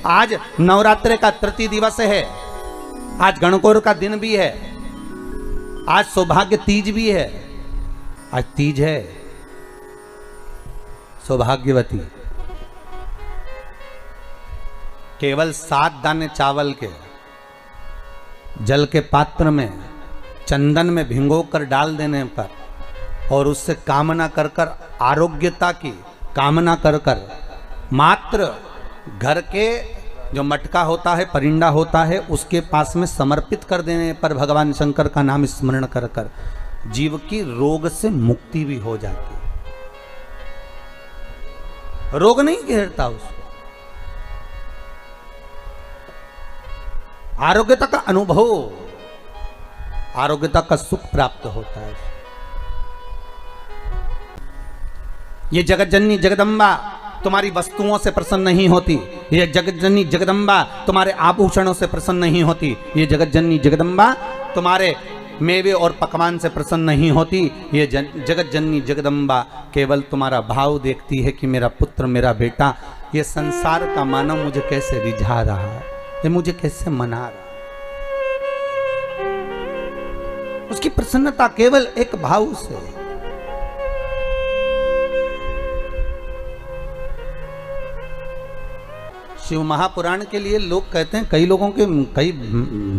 आज नवरात्रि का तृतीय दिवस है, आज गणगौर का दिन भी है, आज सौभाग्य तीज भी है। आज तीज है, सौभाग्यवती केवल 7 दाने चावल के जल के पात्र में चंदन में भिंगो कर डाल देने पर और उससे कामना कर कर, आरोग्यता की कामना कर कर, मात्र घर के जो मटका होता है, परिंदा होता है, उसके पास में समर्पित कर देने पर भगवान शंकर का नाम स्मरण कर कर जीव की रोग से मुक्ति भी हो जाती है। रोग नहीं घेरता उसको, आरोग्यता का अनुभव, आरोग्यता का सुख प्राप्त होता है। ये जगत जननी जगदम्बा तुम्हारी वस्तुओं से प्रसन्न नहीं होती, ये जगत जननी जगदम्बा तुम्हारे आभूषणों से प्रसन्न नहीं होती, ये जगत जननी जगदम्बा तुम्हारे मेवे और पकवान से प्रसन्न नहीं होती, ये जगत जननी जगदम्बा केवल तुम्हारा भाव देखती है कि मेरा पुत्र, मेरा बेटा, ये संसार का मानव मुझे कैसे रिझा रहा है, ये मुझे कैसे मना रहा है। उसकी प्रसन्नता केवल एक भाव से। शिव महापुराण के लिए लोग कहते हैं, कई लोगों के, कई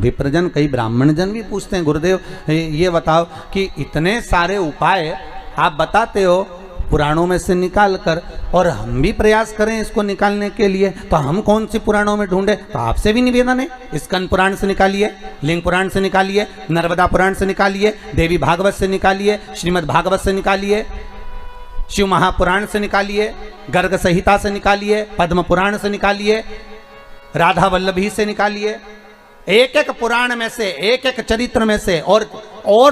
विप्रजन, कई ब्राह्मण जन भी पूछते हैं, गुरुदेव ये बताओ कि इतने सारे उपाय आप बताते हो पुराणों में से निकाल कर, और हम भी प्रयास करें इसको निकालने के लिए, तो हम कौन सी पुराणों में ढूंढे? तो आपसे भी निवेदन है, स्कंद पुराण से निकालिए, लिंग पुराण से निकालिए, नर्मदा पुराण से निकालिए, देवी भागवत से निकालिए, श्रीमद् भागवत से निकालिए, शिव महापुराण से निकालिए, गर्ग संहिता से निकालिए, पद्म पुराण से निकालिए, राधा वल्लभी से निकालिए, एक एक पुराण में से, एक एक चरित्र में से। और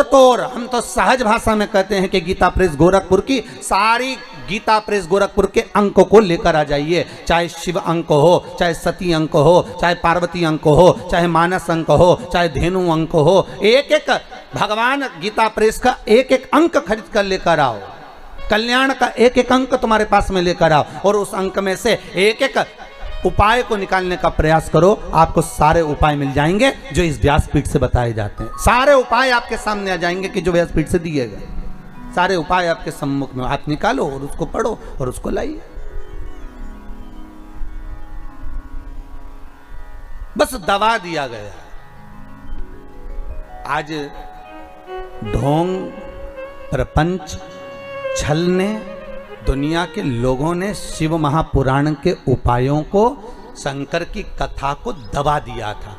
तो और हम तो सहज भाषा में कहते हैं कि गीता प्रेस गोरखपुर की सारी गीता प्रेस गोरखपुर के अंक को लेकर आ जाइए, चाहे शिव अंक हो, चाहे सती अंक हो, चाहे पार्वती अंक हो, चाहे मानस अंक हो, चाहे धेनु अंक हो, एक एक भगवान गीता प्रेस का एक एक अंक खरीद कर लेकर आओ, कल्याण का एक एक अंक तुम्हारे पास में लेकर आओ, और उस अंक में से एक एक उपाय को निकालने का प्रयास करो। आपको सारे उपाय मिल जाएंगे जो इस व्यासपीठ से बताए जाते हैं। सारे उपाय आपके सामने आ जाएंगे कि जो व्यासपीठ से दिए गए, सारे उपाय आपके सम्मुख में, आप निकालो और उसको पढ़ो और उसको लाइए। बस दबा दिया गया। आज ढोंग, प्रपंच, छल ने, दुनिया के लोगों ने शिव महापुराण के उपायों को, शंकर की कथा को दबा दिया था।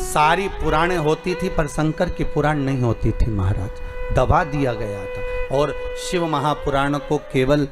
सारी पुराणें होती थी पर शंकर की पुराण नहीं होती थी महाराज, दबा दिया गया था। और शिव महापुराण को केवल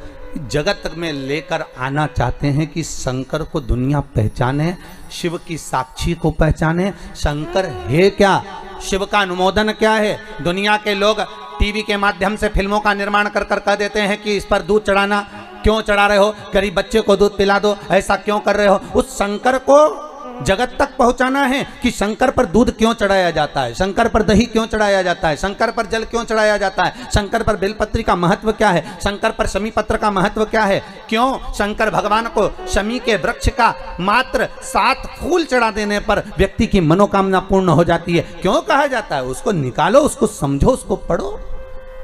जगत में लेकर आना चाहते हैं कि शंकर को दुनिया पहचाने, शिव की साक्षी को पहचाने। शंकर है क्या, शिव का अनुमोदन क्या है? दुनिया के लोग टीवी के माध्यम से फिल्मों का निर्माण कर कर कह देते हैं कि इस पर दूध चढ़ाना, क्यों चढ़ा रहे हो, गरीब बच्चे को दूध पिला दो, ऐसा क्यों कर रहे हो? उस शंकर को जगत तक पहुंचाना है कि शंकर पर दूध क्यों चढ़ाया जाता है, शंकर पर दही क्यों चढ़ाया जाता है, शंकर पर जल क्यों चढ़ाया जाता है, शंकर पर बेलपत्री का महत्व क्या है, शंकर पर शमी पत्र का महत्व क्या है, क्यों शंकर भगवान को शमी के वृक्ष का मात्र 7 फूल चढ़ा देने पर व्यक्ति की मनोकामना पूर्ण हो जाती है, क्यों कहा जाता है? उसको निकालो, उसको समझो, उसको पढ़ो,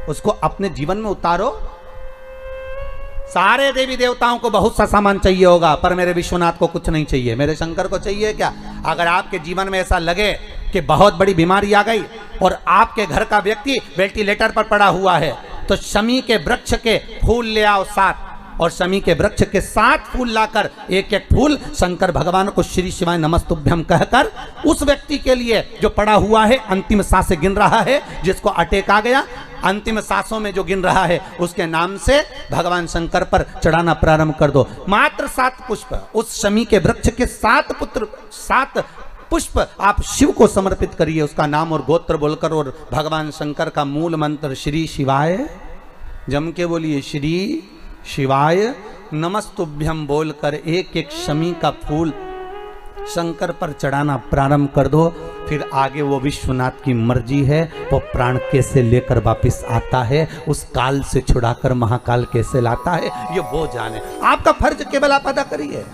उसको अपने जीवन में उतारो। सारे देवी देवताओं को बहुत सा सामान चाहिए होगा, पर मेरे विश्वनाथ को कुछ नहीं चाहिए, मेरे शंकर को चाहिए क्या? अगर आपके जीवन में ऐसा लगे कि बहुत बड़ी बीमारी आ गई और आपके घर का व्यक्ति वेंटिलेटर पर पड़ा हुआ है, तो शमी के वृक्ष के फूल ले आओ 7, और शमी के वृक्ष के 7 फूल लाकर एक एक फूल शंकर भगवान को श्री शिवाय नमस्तुभ्यम कहकर उस व्यक्ति के लिए जो पड़ा हुआ है, अंतिम सांसें गिन रहा है, जिसको अटैक आ गया, अंतिम सांसों में जो गिन रहा है, उसके नाम से भगवान शंकर पर चढ़ाना प्रारंभ कर दो। मात्र 7 पुष्प, उस शमी के वृक्ष के 7 पुष्प आप शिव को समर्पित करिए, उसका नाम और गोत्र बोलकर, और भगवान शंकर का मूल मंत्र श्री शिवाय, जम के बोलिए श्री शिवाय नमस्तुभ्यम बोलकर एक एक शमी का फूल शंकर पर चढ़ाना प्रारंभ कर दो। फिर आगे वो विश्वनाथ की मर्जी है, वो प्राण कैसे लेकर वापिस आता है, उस काल से छुड़ाकर महाकाल कैसे लाता है, ये वो जाने। आपका फर्ज केवल आप अदा करिए,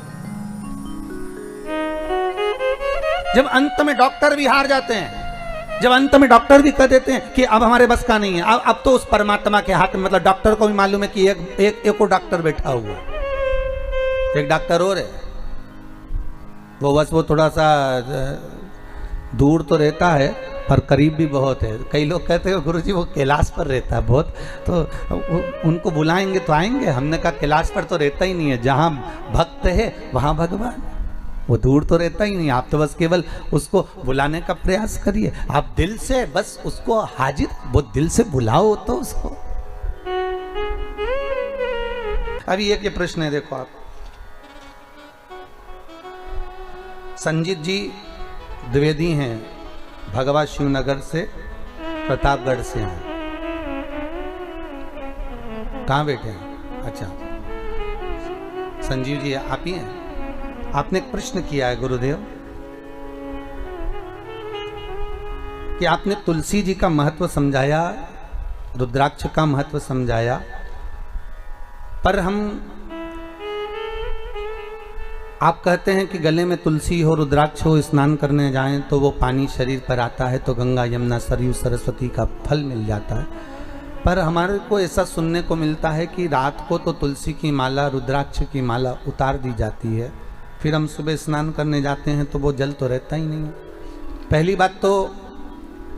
जब अंत में डॉक्टर भी हार जाते हैं, जब अंत में डॉक्टर भी कह देते हैं कि अब हमारे बस का नहीं है, अब तो उस परमात्मा के हाथ में, मतलब डॉक्टर को भी मालूम है कि एक और डॉक्टर बैठा हुआ, एक डॉक्टर और है, वो बस वो थोड़ा सा दूर तो रहता है पर करीब भी बहुत है। कई लोग कहते हैं गुरुजी वो कैलाश पर रहता है बहुत, तो उनको बुलाएंगे तो आएंगे। हमने कहा कैलाश पर तो रहता ही नहीं है, जहाँ भक्त है वहाँ भगवान, वो दूर तो रहता ही नहीं। आप तो बस केवल उसको बुलाने का प्रयास करिए, आप दिल से बस उसको हाजिर, वो दिल से बुलाओ तो उसको। अभी एक ये प्रश्न है, देखो आप, संजीत जी द्विवेदी हैं, भगवा शिवनगर से, प्रतापगढ़ से हैं। कहाँ बैठे हैं? अच्छा, संजीव जी आप ही हैं। आपने एक प्रश्न किया है गुरुदेव कि आपने तुलसी जी का महत्व समझाया, रुद्राक्ष का महत्व समझाया, पर आप कहते हैं कि गले में तुलसी हो, रुद्राक्ष हो, स्नान करने जाएं तो वो पानी शरीर पर आता है तो गंगा यमुना सरयू सरस्वती का फल मिल जाता है। पर हमारे को ऐसा सुनने को मिलता है कि रात को तो तुलसी की माला, रुद्राक्ष की माला उतार दी जाती है, फिर हम सुबह स्नान करने जाते हैं तो वो जल तो रहता ही नहीं है। पहली बात तो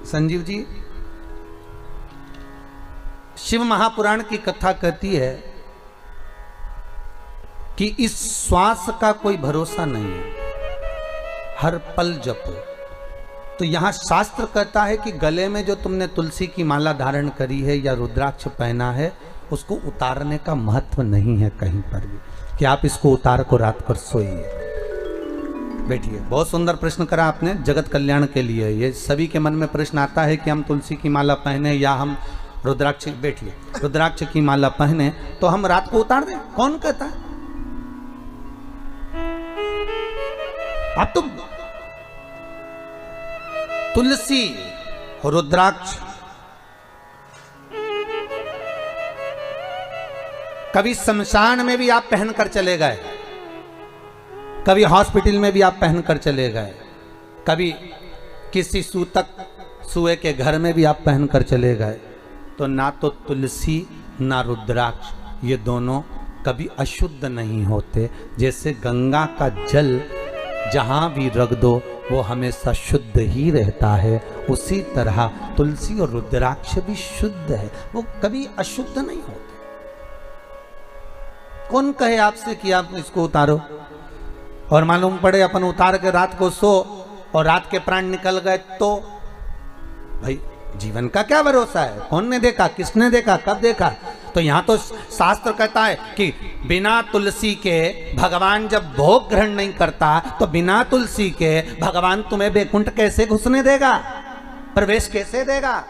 संजीव जी, शिव महापुराण की कथा कहती है कि इस श्वास का कोई भरोसा नहीं है, हर पल जपो। तो यहां शास्त्र कहता है कि गले में जो तुमने तुलसी की माला धारण करी है या रुद्राक्ष पहना है, उसको उतारने का महत्व नहीं है कहीं पर भी, कि आप इसको उतार को रात पर सोइए। बैठिए, बहुत सुंदर प्रश्न करा आपने, जगत कल्याण के लिए। ये सभी के मन में प्रश्न आता है कि हम तुलसी की माला पहने या हम रुद्राक्ष, बैठिए, रुद्राक्ष की माला पहने तो हम रात को उतार दें? कौन कहता है? आप तो तुलसी और रुद्राक्ष कभी शमशान में भी आप पहनकर चले गए, कभी हॉस्पिटल में भी आप पहनकर चले गए, कभी किसी सूतक सुए के घर में भी आप पहनकर चले गए, तो ना तो तुलसी ना रुद्राक्ष ये दोनों कभी अशुद्ध नहीं होते। जैसे गंगा का जल जहाँ भी रख दो वो हमेशा शुद्ध ही रहता है, उसी तरह तुलसी और रुद्राक्ष भी शुद्ध है, वो कभी अशुद्ध नहीं होते। कौन कहे आपसे कि आप इसको उतारो और मालूम पड़े अपन उतार के रात को सो और रात के प्राण निकल गए तो? भाई जीवन का क्या भरोसा है? कौन ने देखा, किसने देखा, कब देखा? तो यहाँ तो शास्त्र कहता है कि बिना तुलसी के भगवान जब भोग ग्रहण नहीं करता तो बिना तुलसी के भगवान तुम्हें बैकुंठ कैसे घुसने देगा, प्रवेश कैसे देगा?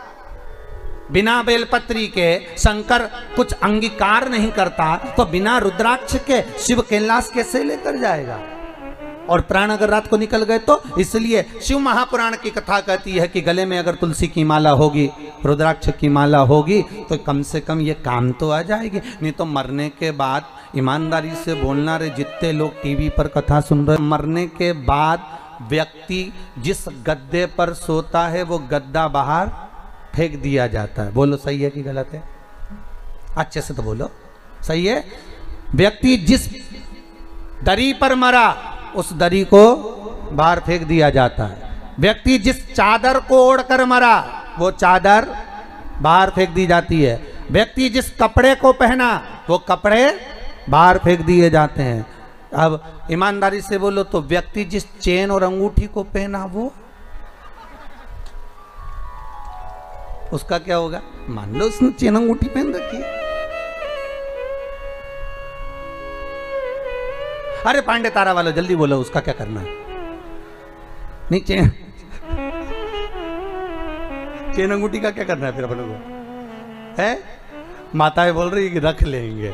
बिना बेलपत्री के शंकर कुछ अंगीकार नहीं करता तो बिना रुद्राक्ष के शिव कैलाश कैसे लेकर जाएगा? और प्राण अगर रात को निकल गए तो? इसलिए शिव महापुराण की कथा कहती है कि गले में अगर तुलसी की माला होगी, रुद्राक्ष की माला होगी तो कम से कम ये काम तो आ जाएगी। नहीं तो मरने के बाद, ईमानदारी से बोलना रे, जितने लोग टीवी पर कथा सुन रहे, मरने के बाद व्यक्ति जिस गद्दे पर सोता है वो गद्दा बाहर फेंक दिया जाता है। बोलो सही है कि गलत है? अच्छे से तो बोलो, सही है? व्यक्ति जिस दरी पर मरा उस दरी को बाहर फेंक दिया जाता है। व्यक्ति जिस चादर को ओढ़कर मरा वो चादर बाहर फेंक दी जाती है। व्यक्ति जिस कपड़े को पहना वो कपड़े बाहर फेंक दिए जाते हैं। अब ईमानदारी से बोलो तो व्यक्ति जिस चेन और अंगूठी को पहना वो, उसका क्या होगा? मान लो उसने चेन अंगूठी पहन रखी है, अरे पांडे तारा वालों जल्दी बोलो उसका क्या करना है? नहीं, चेन अंगूठी का क्या करना है फिर अपन को? है माताएं बोल रही है कि रख लेंगे,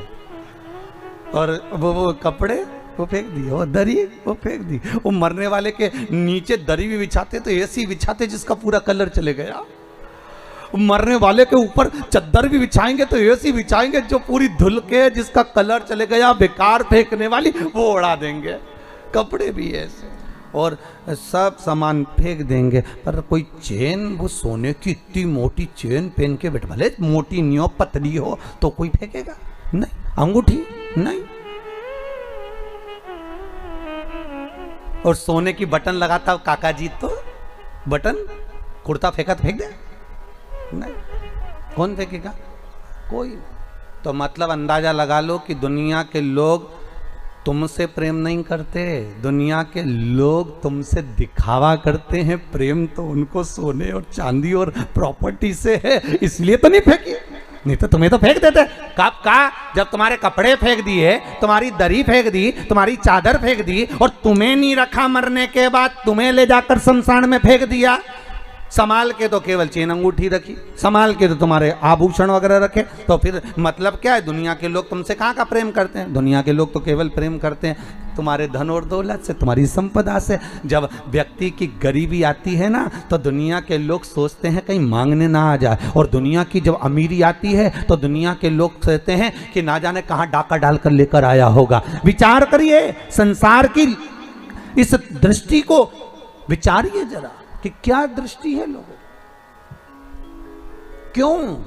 और वो कपड़े वो फेंक दिए, वो दरी वो फेंक दी। वो मरने वाले के नीचे दरी भी बिछाते तो ऐसी बिछाते जिसका पूरा कलर चले गया। मरने वाले के ऊपर चद्दर भी बिछाएंगे तो ऐसी बिछाएंगे जो पूरी धुल के, जिसका कलर चले गया, बेकार फेंकने वाली वो उड़ा देंगे। कपड़े भी ऐसे। और सब सामान फेंक देंगे, पर कोई चेन, वो सोने की इतनी मोटी चेन पहन के बैठ, भले मोटी नहीं हो पतली हो तो कोई फेंकेगा नहीं, अंगूठी नहीं, और सोने की बटन लगाता काका जी तो बटन कुर्ता फेंका तो फेंक दे नहीं, कौन फेंकेगा? कोई। तो मतलब अंदाजा लगा लो कि दुनिया के लोग तुमसे प्रेम नहीं करते, दुनिया के लोग तुमसे दिखावा करते हैं, प्रेम तो उनको सोने और चांदी और प्रॉपर्टी से है, इसलिए तो नहीं फेंकी, नहीं तो तुम्हें तो फेंक देते। कब का? जब तुम्हारे कपड़े फेंक दिए, तुम्हारी दरी फेंक दी, तुम्हारी चादर फेंक दी, और तुम्हें नहीं रखा, मरने के बाद तुम्हें ले जाकर शमशान में फेंक दिया। संभाल के तो केवल चेन अंगूठी रखी, संभाल के तो तुम्हारे आभूषण वगैरह रखे, तो फिर मतलब क्या है? दुनिया के लोग तुमसे कहाँ का प्रेम करते हैं? दुनिया के लोग तो केवल प्रेम करते हैं तुम्हारे धन और दौलत से, तुम्हारी संपदा से। जब व्यक्ति की गरीबी आती है ना, तो दुनिया के लोग सोचते हैं कहीं मांगने ना आ जाए, और दुनिया की जब अमीरी आती है तो दुनिया के लोग सोचते हैं कि ना जाने कहाँ डाका डालकर लेकर आया होगा। विचार करिए, संसार की इस दृष्टि को विचारिए जरा कि क्या दृष्टि है लोगों, क्यों?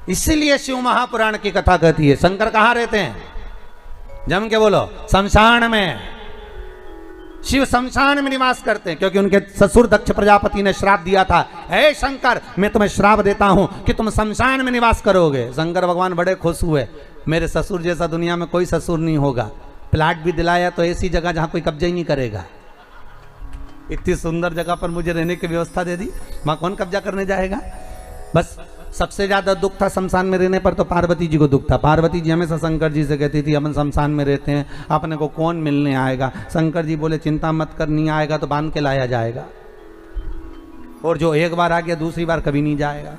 इसीलिए शिव महापुराण की कथा कहती है शंकर कहां रहते हैं? जम के बोलो, शमशान में। शिव शमशान में निवास करते हैं, क्योंकि उनके ससुर दक्ष प्रजापति ने श्राप दिया था, हे शंकर मैं तुम्हें श्राप देता हूं कि तुम शमशान में निवास करोगे। शंकर भगवान बड़े खुश हुए, मेरे ससुर जैसा दुनिया में कोई ससुर नहीं होगा। प्लाट भी दिलाया तो ऐसी जगह जहां कोई कब्जा ही नहीं करेगा, इतनी सुंदर जगह पर मुझे रहने की व्यवस्था दे दी, वहां कौन कब्जा करने जाएगा? बस सबसे ज्यादा दुख था शमशान में रहने पर तो पार्वती जी को दुख था। पार्वती जी हमेशा शंकर जी से कहती थी अपन शमशान में रहते हैं, अपने को कौन मिलने आएगा? शंकर जी बोले चिंता मत कर, नहीं आएगा तो बांध के लाया जाएगा, और जो एक बार आ गया दूसरी बार कभी नहीं जाएगा।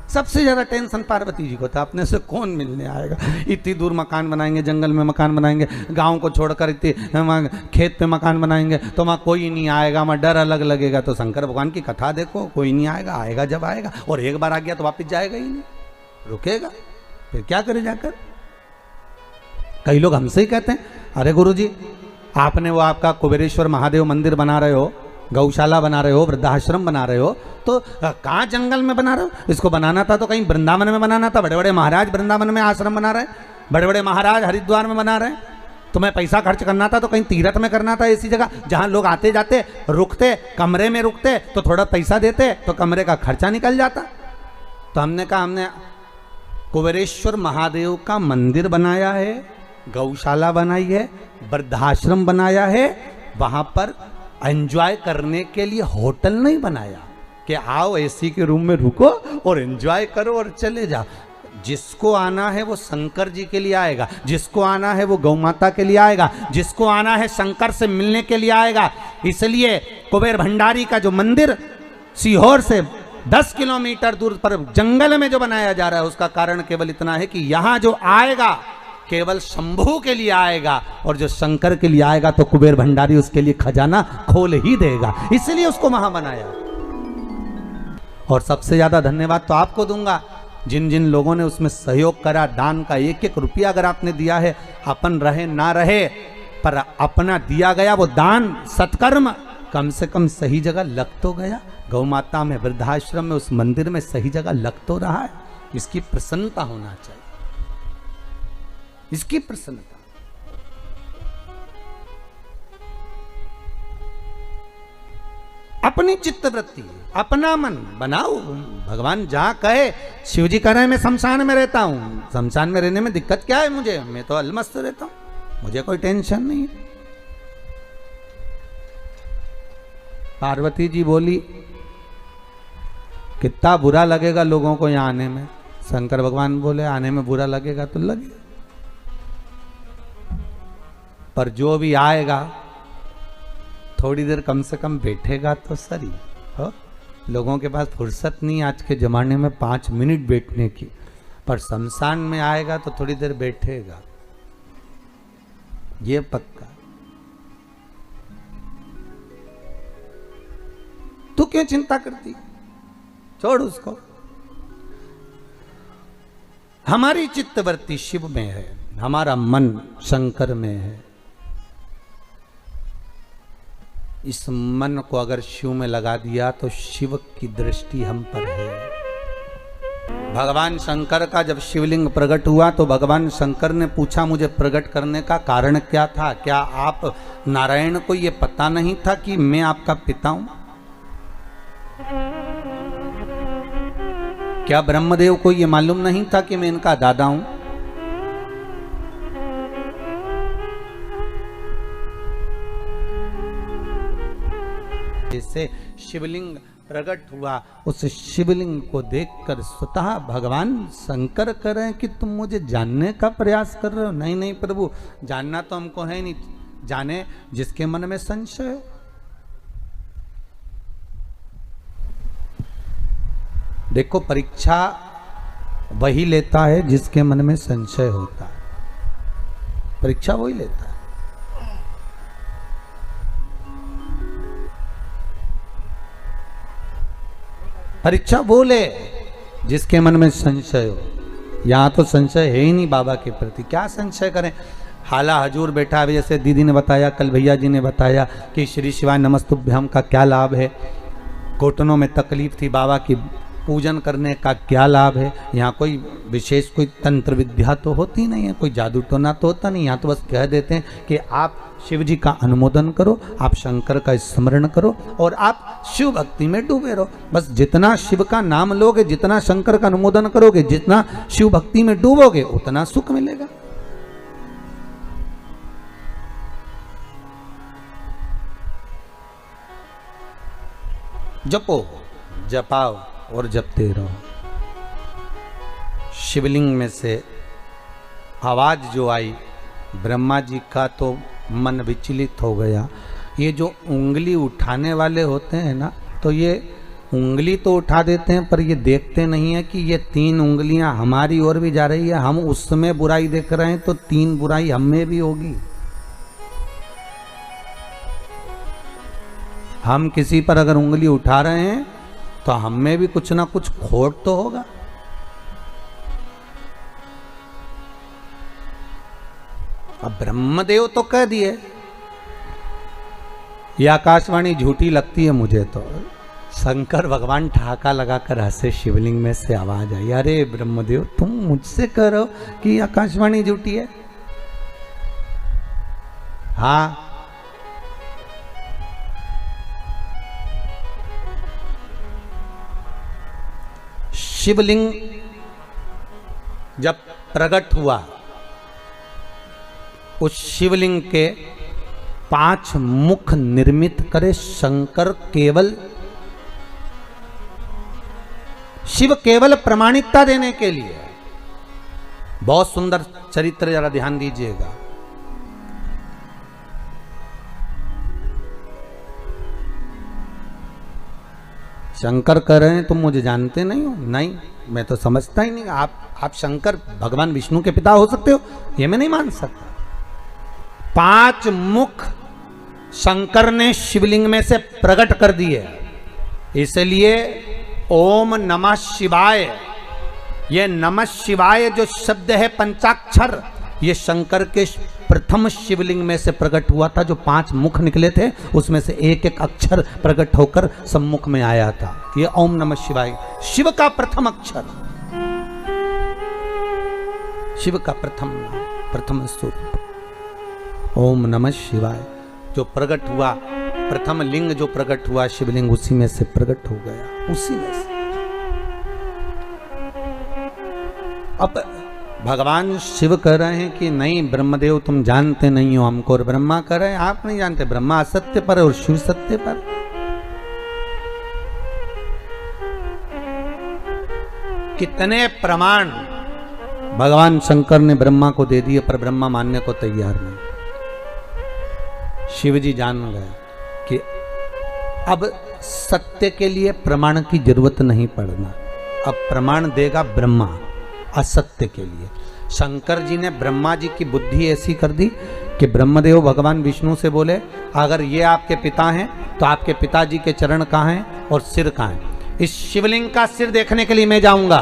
सबसे ज्यादा टेंशन पार्वती जी को था, अपने से कौन मिलने आएगा? इतनी दूर मकान बनाएंगे, जंगल में मकान बनाएंगे, गांव को छोड़कर इतने खेत पे मकान बनाएंगे, तो वहाँ कोई नहीं आएगा, वहाँ डर अलग लगेगा। तो शंकर भगवान की कथा देखो, कोई नहीं आएगा, आएगा जब आएगा, और एक बार आ गया तो वापिस जाएगा ही नहीं, रुकेगा, फिर क्या करे जाकर? कई लोग हमसे ही कहते हैं, अरे गुरु जी आपने वो आपका कुबेरेश्वर महादेव मंदिर बना रहे हो, गौशाला बना रहे हो, वृद्धाश्रम बना रहे हो, तो कहाँ जंगल में बना रहे हो? इसको बनाना था तो कहीं वृंदावन में बनाना था। बड़े बड़े महाराज वृंदावन में आश्रम बना रहे हैं, बड़े बड़े महाराज हरिद्वार में बना रहे हैं। तुम्हें पैसा खर्च करना था तो कहीं तीर्थ में करना था, ऐसी जगह जहाँ लोग आते जाते रुकते, कमरे में रुकते तो थोड़ा पैसा देते तो कमरे का खर्चा निकल जाता। तो हमने कहा हमने कुबेरेश्वर महादेव का मंदिर बनाया है, गौशाला बनाई है, वृद्धाश्रम बनाया है, वहाँ पर एंजॉय करने के लिए होटल नहीं बनाया कि आओ एसी के रूम में रुको और एंजॉय करो और चले जाओ। जिसको आना है वो शंकर जी के लिए आएगा, जिसको आना है वो गौ माता के लिए आएगा, जिसको आना है शंकर से मिलने के लिए आएगा। इसलिए कुबेर भंडारी का जो मंदिर सीहोर से 10 किलोमीटर दूर पर जंगल में जो बनाया जा रहा है, उसका कारण केवल इतना है कि यहाँ जो आएगा केवल शंभू के लिए आएगा, और जो शंकर के लिए आएगा तो कुबेर भंडारी उसके लिए खजाना खोल ही देगा, इसलिए उसको वहां बनाया। और सबसे ज्यादा धन्यवाद तो आपको दूंगा, जिन जिन लोगों ने उसमें सहयोग करा, दान का एक एक रुपया अगर आपने दिया है, अपन रहे ना रहे पर अपना दिया गया वो दान सत्कर्म कम से कम सही जगह लग तो गया। गौ माता में, वृद्धाश्रम में, उस मंदिर में सही जगह लग तो रहा है। इसकी प्रसन्नता होना चाहिए, इसकी प्रसन्नता। अपनी चित्तवृत्ति, अपना मन बनाओ। भगवान जहां कहे, शिव जी कह रहे हैं मैं शमशान में रहता हूं, शमशान में रहने में दिक्कत क्या है मुझे? मैं तो अलमस्त रहता हूं, मुझे कोई टेंशन नहीं है। पार्वती जी बोली कितना बुरा लगेगा लोगों को यहां आने में। शंकर भगवान बोले आने में बुरा लगेगा तो लगे, पर जो भी आएगा थोड़ी देर कम से कम बैठेगा तो सही हो। लोगों के पास फुर्सत नहीं आज के ज़माने में 5 मिनट बैठने की, पर शमशान में आएगा तो थोड़ी देर बैठेगा, ये पक्का। तू क्यों चिंता करती, छोड़ उसको। हमारी चित्तवृत्ति शिव में है, हमारा मन शंकर में है। इस मन को अगर शिव में लगा दिया तो शिव की दृष्टि हम पर है। भगवान शंकर का जब शिवलिंग प्रकट हुआ तो भगवान शंकर ने पूछा, मुझे प्रकट करने का कारण क्या था? क्या आप नारायण को ये पता नहीं था कि मैं आपका पिता हूं? क्या ब्रह्मदेव को ये मालूम नहीं था कि मैं इनका दादा हूं? जैसे शिवलिंग प्रकट हुआ, उस शिवलिंग को देखकर स्वतः भगवान शंकर कह रहे हैं कि तुम मुझे जानने का प्रयास कर रहे हो। नहीं नहीं प्रभु, जानना तो हमको है नहीं, जाने जिसके मन में संशय हो। देखो, परीक्षा वही लेता है जिसके मन में संशय होता है। परीक्षा वही लेता है। परीक्षा वो ले जिसके मन में संशय हो। यहां तो संशय है ही नहीं बाबा के प्रति, क्या संशय करें। हाला हजूर बैठा है, जैसे दीदी ने बताया, कल भैया जी ने बताया कि श्री शिवाय नमस्तुभ्यम का क्या लाभ है। घुटनों में तकलीफ थी, बाबा की पूजन करने का क्या लाभ है। यहाँ कोई विशेष कोई तंत्र विद्या तो होती नहीं है, कोई जादू टोना तो होता नहीं। यहाँ तो बस कह देते हैं कि आप शिव जी का अनुमोदन करो, आप शंकर का स्मरण करो और आप शिव भक्ति में डूबे रहो। बस जितना शिव का नाम लोगे, जितना शंकर का अनुमोदन करोगे, जितना शिव भक्ति में डूबोगे, उतना सुख मिलेगा। जपो, जपाओ और जपते रहो। शिवलिंग में से आवाज जो आई, ब्रह्मा जी का तो मन विचलित हो गया। ये जो उंगली उठाने वाले होते हैं ना, तो ये उंगली तो उठा देते हैं, पर ये देखते नहीं है कि ये 3 उंगलियां हमारी ओर भी जा रही है। हम उसमें बुराई देख रहे हैं तो 3 बुराई हम में भी होगी। हम किसी पर अगर उंगली उठा रहे हैं तो हम में भी कुछ ना कुछ खोट तो होगा। अब ब्रह्मदेव तो कह दिए, ये आकाशवाणी झूठी लगती है मुझे तो। शंकर भगवान ठहाका लगाकर हंसे, शिवलिंग में से आवाज आई, अरे ब्रह्मदेव तुम मुझसे कह रहे हो कि आकाशवाणी झूठी है? हाँ, शिवलिंग जब प्रकट हुआ, उस शिवलिंग के 5 मुख निर्मित करे शंकर। केवल शिव केवल प्रमाणिकता देने के लिए। बहुत सुंदर चरित्र, जरा ध्यान दीजिएगा। शंकर कह रहे हैं तुम मुझे जानते नहीं हो? नहीं, मैं तो समझता ही नहीं। आप शंकर भगवान विष्णु के पिता हो सकते हो, ये मैं नहीं मान सकता। 5 मुख शंकर ने शिवलिंग में से प्रकट कर दिए। इसलिए ओम नमः शिवाय, ये नमः शिवाय जो शब्द है पंचाक्षर, ये शंकर के प्रथम शिवलिंग में से प्रकट हुआ था। जो 5 मुख निकले थे उसमें से एक एक अक्षर प्रकट होकर सम्मुख में आया था। ये ओम नमः शिवाय शिव का प्रथम अक्षर, शिव का प्रथम स्वरूप ओम नमः शिवाय जो प्रकट हुआ। प्रथम लिंग जो प्रकट हुआ शिवलिंग, उसी में से प्रकट हो गया, उसी में से। अब भगवान शिव कह रहे हैं कि नहीं ब्रह्मदेव तुम जानते नहीं हो हमको, और ब्रह्मा कह रहे हैं आप नहीं जानते। ब्रह्मा असत्य पर और शिव सत्य पर। कितने प्रमाण भगवान शंकर ने ब्रह्मा को दे दिए, पर ब्रह्मा मानने को तैयार नहीं। शिव जी जान गए कि अब सत्य के लिए प्रमाण की जरूरत नहीं पड़ना, अब प्रमाण देगा ब्रह्मा असत्य के लिए। शंकर जी ने ब्रह्मा जी की बुद्धि ऐसी कर दी कि ब्रह्मदेव भगवान विष्णु से बोले अगर ये आपके पिता हैं तो आपके पिताजी के चरण कहाँ हैं और सिर कहाँ है? इस शिवलिंग का सिर देखने के लिए मैं जाऊंगा।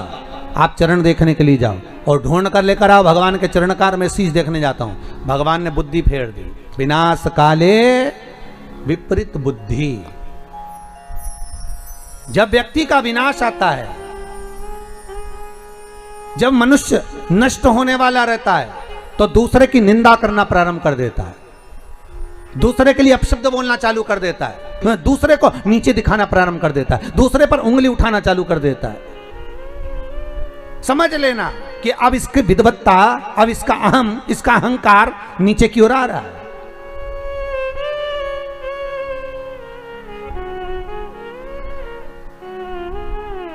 आप चरण देखने के लिए जाओ और ढूंढ कर लेकर आओ भगवान के चरणकार, मैं शीश देखने जाता हूं। भगवान ने बुद्धि फेर दी। विनाश काले विपरीत बुद्धि। जब व्यक्ति का विनाश आता है, जब मनुष्य नष्ट होने वाला रहता है, तो दूसरे की निंदा करना प्रारंभ कर देता है, दूसरे के लिए अपशब्द बोलना चालू कर देता है, दूसरे को नीचे दिखाना प्रारंभ कर देता है, दूसरे पर उंगली उठाना चालू कर देता है। समझ लेना कि अब इसकी विद्वत्ता, अब इसका अहम, इसका अहंकार नीचे की ओर आ रहा है।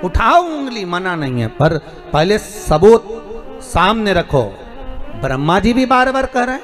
उठाओ उंगली, मना नहीं है, पर पहले सबूत सामने रखो। ब्रह्मा जी भी बार बार कह रहे हैं,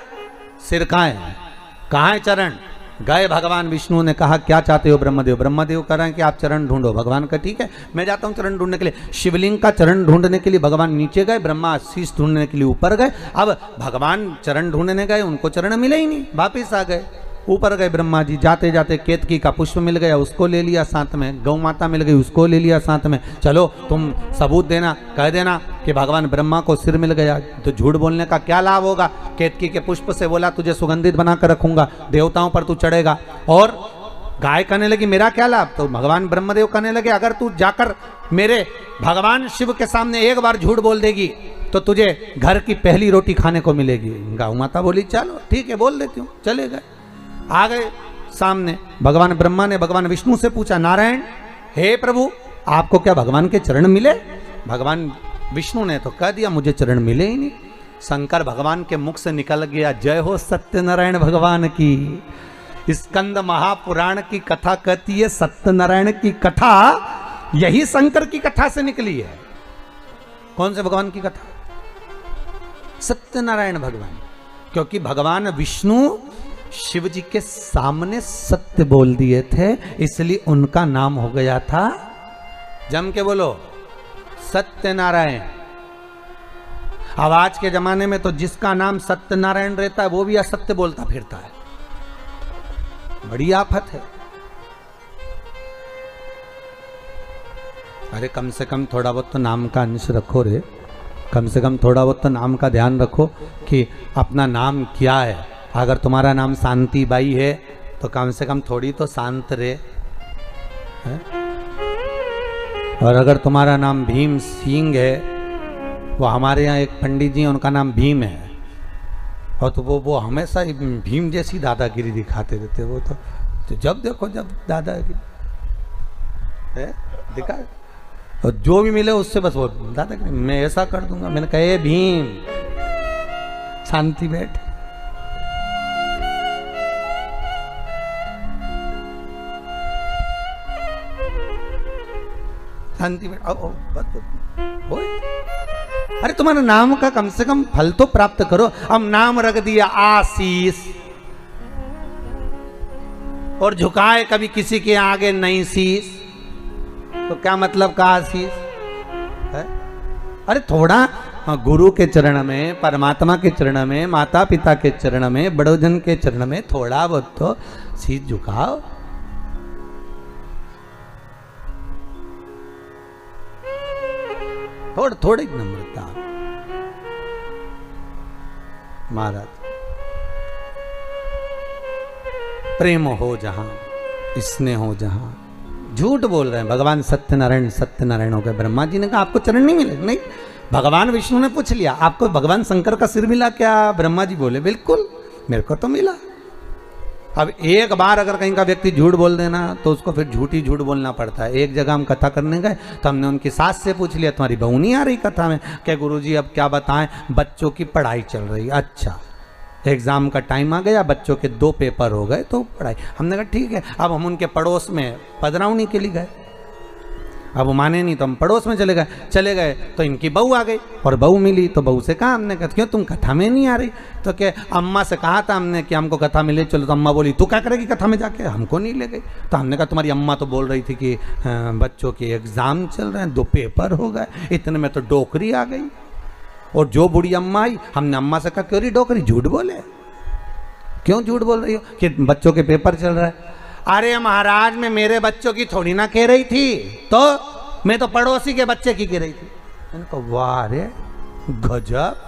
सिर कहाँ है चरण? गए भगवान विष्णु ने कहा क्या चाहते हो ब्रह्मदेव? ब्रह्मदेव कह रहे हैं कि आप चरण ढूंढो। भगवान का ठीक है, मैं जाता हूं चरण ढूंढने के लिए। शिवलिंग का चरण ढूंढने के लिए भगवान नीचे गए, ब्रह्मा शीश ढूंढने के लिए ऊपर गए। अब भगवान चरण ढूंढने गए, उनको चरण मिले ही नहीं, वापिस आ गए। ऊपर गए ब्रह्मा जी, जाते जाते केतकी का पुष्प मिल गया, उसको ले लिया साथ में। गौ माता मिल गई, उसको ले लिया साथ में। चलो तुम सबूत देना, कह देना कि भगवान ब्रह्मा को सिर मिल गया। तो झूठ बोलने का क्या लाभ होगा? केतकी के पुष्प से बोला तुझे सुगंधित बनाकर रखूंगा, देवताओं पर तू चढ़ेगा। और गाय कहने लगी मेरा क्या लाभ? तो भगवान ब्रह्मदेव कहने लगे अगर तू जाकर मेरे भगवान शिव के सामने एक बार झूठ बोल देगी तो तुझे घर की पहली रोटी खाने को मिलेगी। गौ माता बोली चलो ठीक है, बोल देती हूँ। चले गए, आ गए सामने। भगवान ब्रह्मा ने भगवान विष्णु से पूछा, नारायण हे प्रभु आपको क्या भगवान के चरण मिले? भगवान विष्णु ने तो कह दिया मुझे चरण मिले ही नहीं। शंकर भगवान के मुख से निकल गया, जय हो सत्यनारायण भगवान की। स्कंद महापुराण की कथा कहती है सत्यनारायण की कथा यही शंकर की कथा से निकली है। कौन से भगवान की कथा? सत्यनारायण भगवान। क्योंकि भगवान विष्णु शिव जी के सामने सत्य बोल दिए थे, इसलिए उनका नाम हो गया था, जम के बोलो, सत्यनारायण। अब आज के जमाने में तो जिसका नाम सत्यनारायण रहता है वो भी असत्य बोलता फिरता है। बड़ी आफत है। अरे कम से कम थोड़ा बहुत तो नाम का अंश रखो रे, कम से कम थोड़ा बहुत तो नाम का ध्यान रखो कि अपना नाम क्या है। अगर तुम्हारा नाम शांति बाई है तो कम से कम थोड़ी तो शांत रहे है? और अगर तुम्हारा नाम भीम सिंह है, वो हमारे यहाँ एक पंडित जी हैं उनका नाम भीम है, और तो वो हमेशा भीम जैसी दादागिरी दिखाते रहते। वो तो जब देखो जब दादागिरी है दिखा, और जो भी मिले उससे बस वो दादागिरी, मैं ऐसा कर दूंगा। मैंने कहा ए भीम शांति बैठ। शांति बैठ। अरे तुम्हारे नाम का कम से कम फल तो प्राप्त करो। अब नाम रख दिया आशीष, और झुकाए कभी किसी के आगे नहीं शीश, तो क्या मतलब का आशीष है? अरे थोड़ा गुरु के चरण में, परमात्मा के चरण में, माता पिता के चरण में, बड़ोजन के चरण में थोड़ा बहुत तो शीश झुकाओ। थोड़ी नम्रता महाराज। प्रेम हो जहां, स्नेह हो जहां। झूठ बोल रहे हैं। भगवान सत्यनारायण सत्यनारायण हो गए। ब्रह्मा जी ने कहा आपको चरण नहीं मिले? नहीं। भगवान विष्णु ने पूछ लिया आपको भगवान शंकर का सिर मिला क्या? ब्रह्मा जी बोले बिल्कुल मेरे को तो मिला। अब एक बार अगर कहीं का व्यक्ति झूठ बोल देना तो उसको फिर झूठी झूठ बोलना पड़ता है। एक जगह हम कथा करने गए तो हमने उनकी सास से पूछ लिया तुम्हारी बहू नहीं आ रही कथा में? क्या गुरुजी अब क्या बताएं, बच्चों की पढ़ाई चल रही। अच्छा, एग्जाम का टाइम आ गया, बच्चों के 2 पेपर हो गए तो पढ़ाई। हमने कहा ठीक है। अब हम उनके पड़ोस में पधरावनी के लिए गए। अब वो माने नहीं तो हम पड़ोस में चले गए तो इनकी बहू आ गई और बहू मिली तो बहू से कहा हमने, कहा क्यों तुम कथा में नहीं आ रही? तो क्या अम्मा से कहा था हमने कि हमको कथा में ले चलो। तो अम्मा बोली तू क्या करेगी कथा में जाके, हमको नहीं ले गई। तो हमने कहा तुम्हारी अम्मा तो बोल रही थी कि बच्चों के एग्जाम चल रहे हैं, 2 पेपर हो गए, इतने में तो डोकरी आ गई। और जो बूढ़ी अम्मा आई, हमने अम्मा से कहा क्यों रही डोकरी, झूठ बोले, क्यों झूठ बोल रही हो कि बच्चों के पेपर चल रहा है? अरे महाराज मैं मेरे बच्चों की थोड़ी ना कह रही थी, तो मैं तो पड़ोसी के बच्चे की कह रही थी। इनको वाह रे गजब।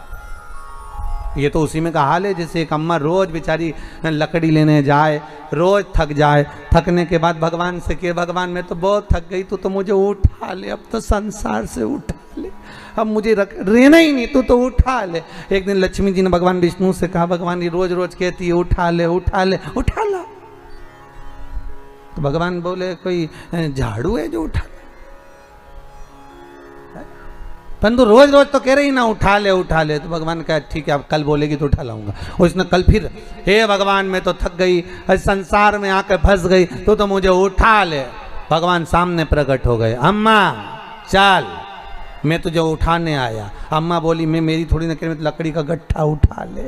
ये तो उसी में का हाल है जैसे एक अम्मा रोज बेचारी लकड़ी लेने जाए, रोज थक जाए, थकने के बाद भगवान से कहे भगवान मैं तो बहुत थक गई, तू तो मुझे उठा ले, अब तो संसार से उठा ले, अब मुझे रहना ही नहीं, तू तो उठा ले। एक दिन लक्ष्मी जी ने भगवान विष्णु से कहा भगवान ये रोज रोज कहती है उठा ले उठा ले, उठा ला। तो भगवान बोले कोई झाड़ू है जो उठा ले, परंतु रोज रोज तो कह रही ना उठा ले उठा ले। तो भगवान कहा ठीक है अब कल बोलेगी तो उठा लाऊंगा। और इसने कल फिर हे भगवान मैं तो थक गई, संसार में आकर फंस गई, तो मुझे उठा ले। भगवान सामने प्रकट हो गए, अम्मा चल मैं तुझे उठाने आया। अम्मा बोली मैं मेरी थोड़ी ना कह रही, लकड़ी का गट्ठा उठा ले,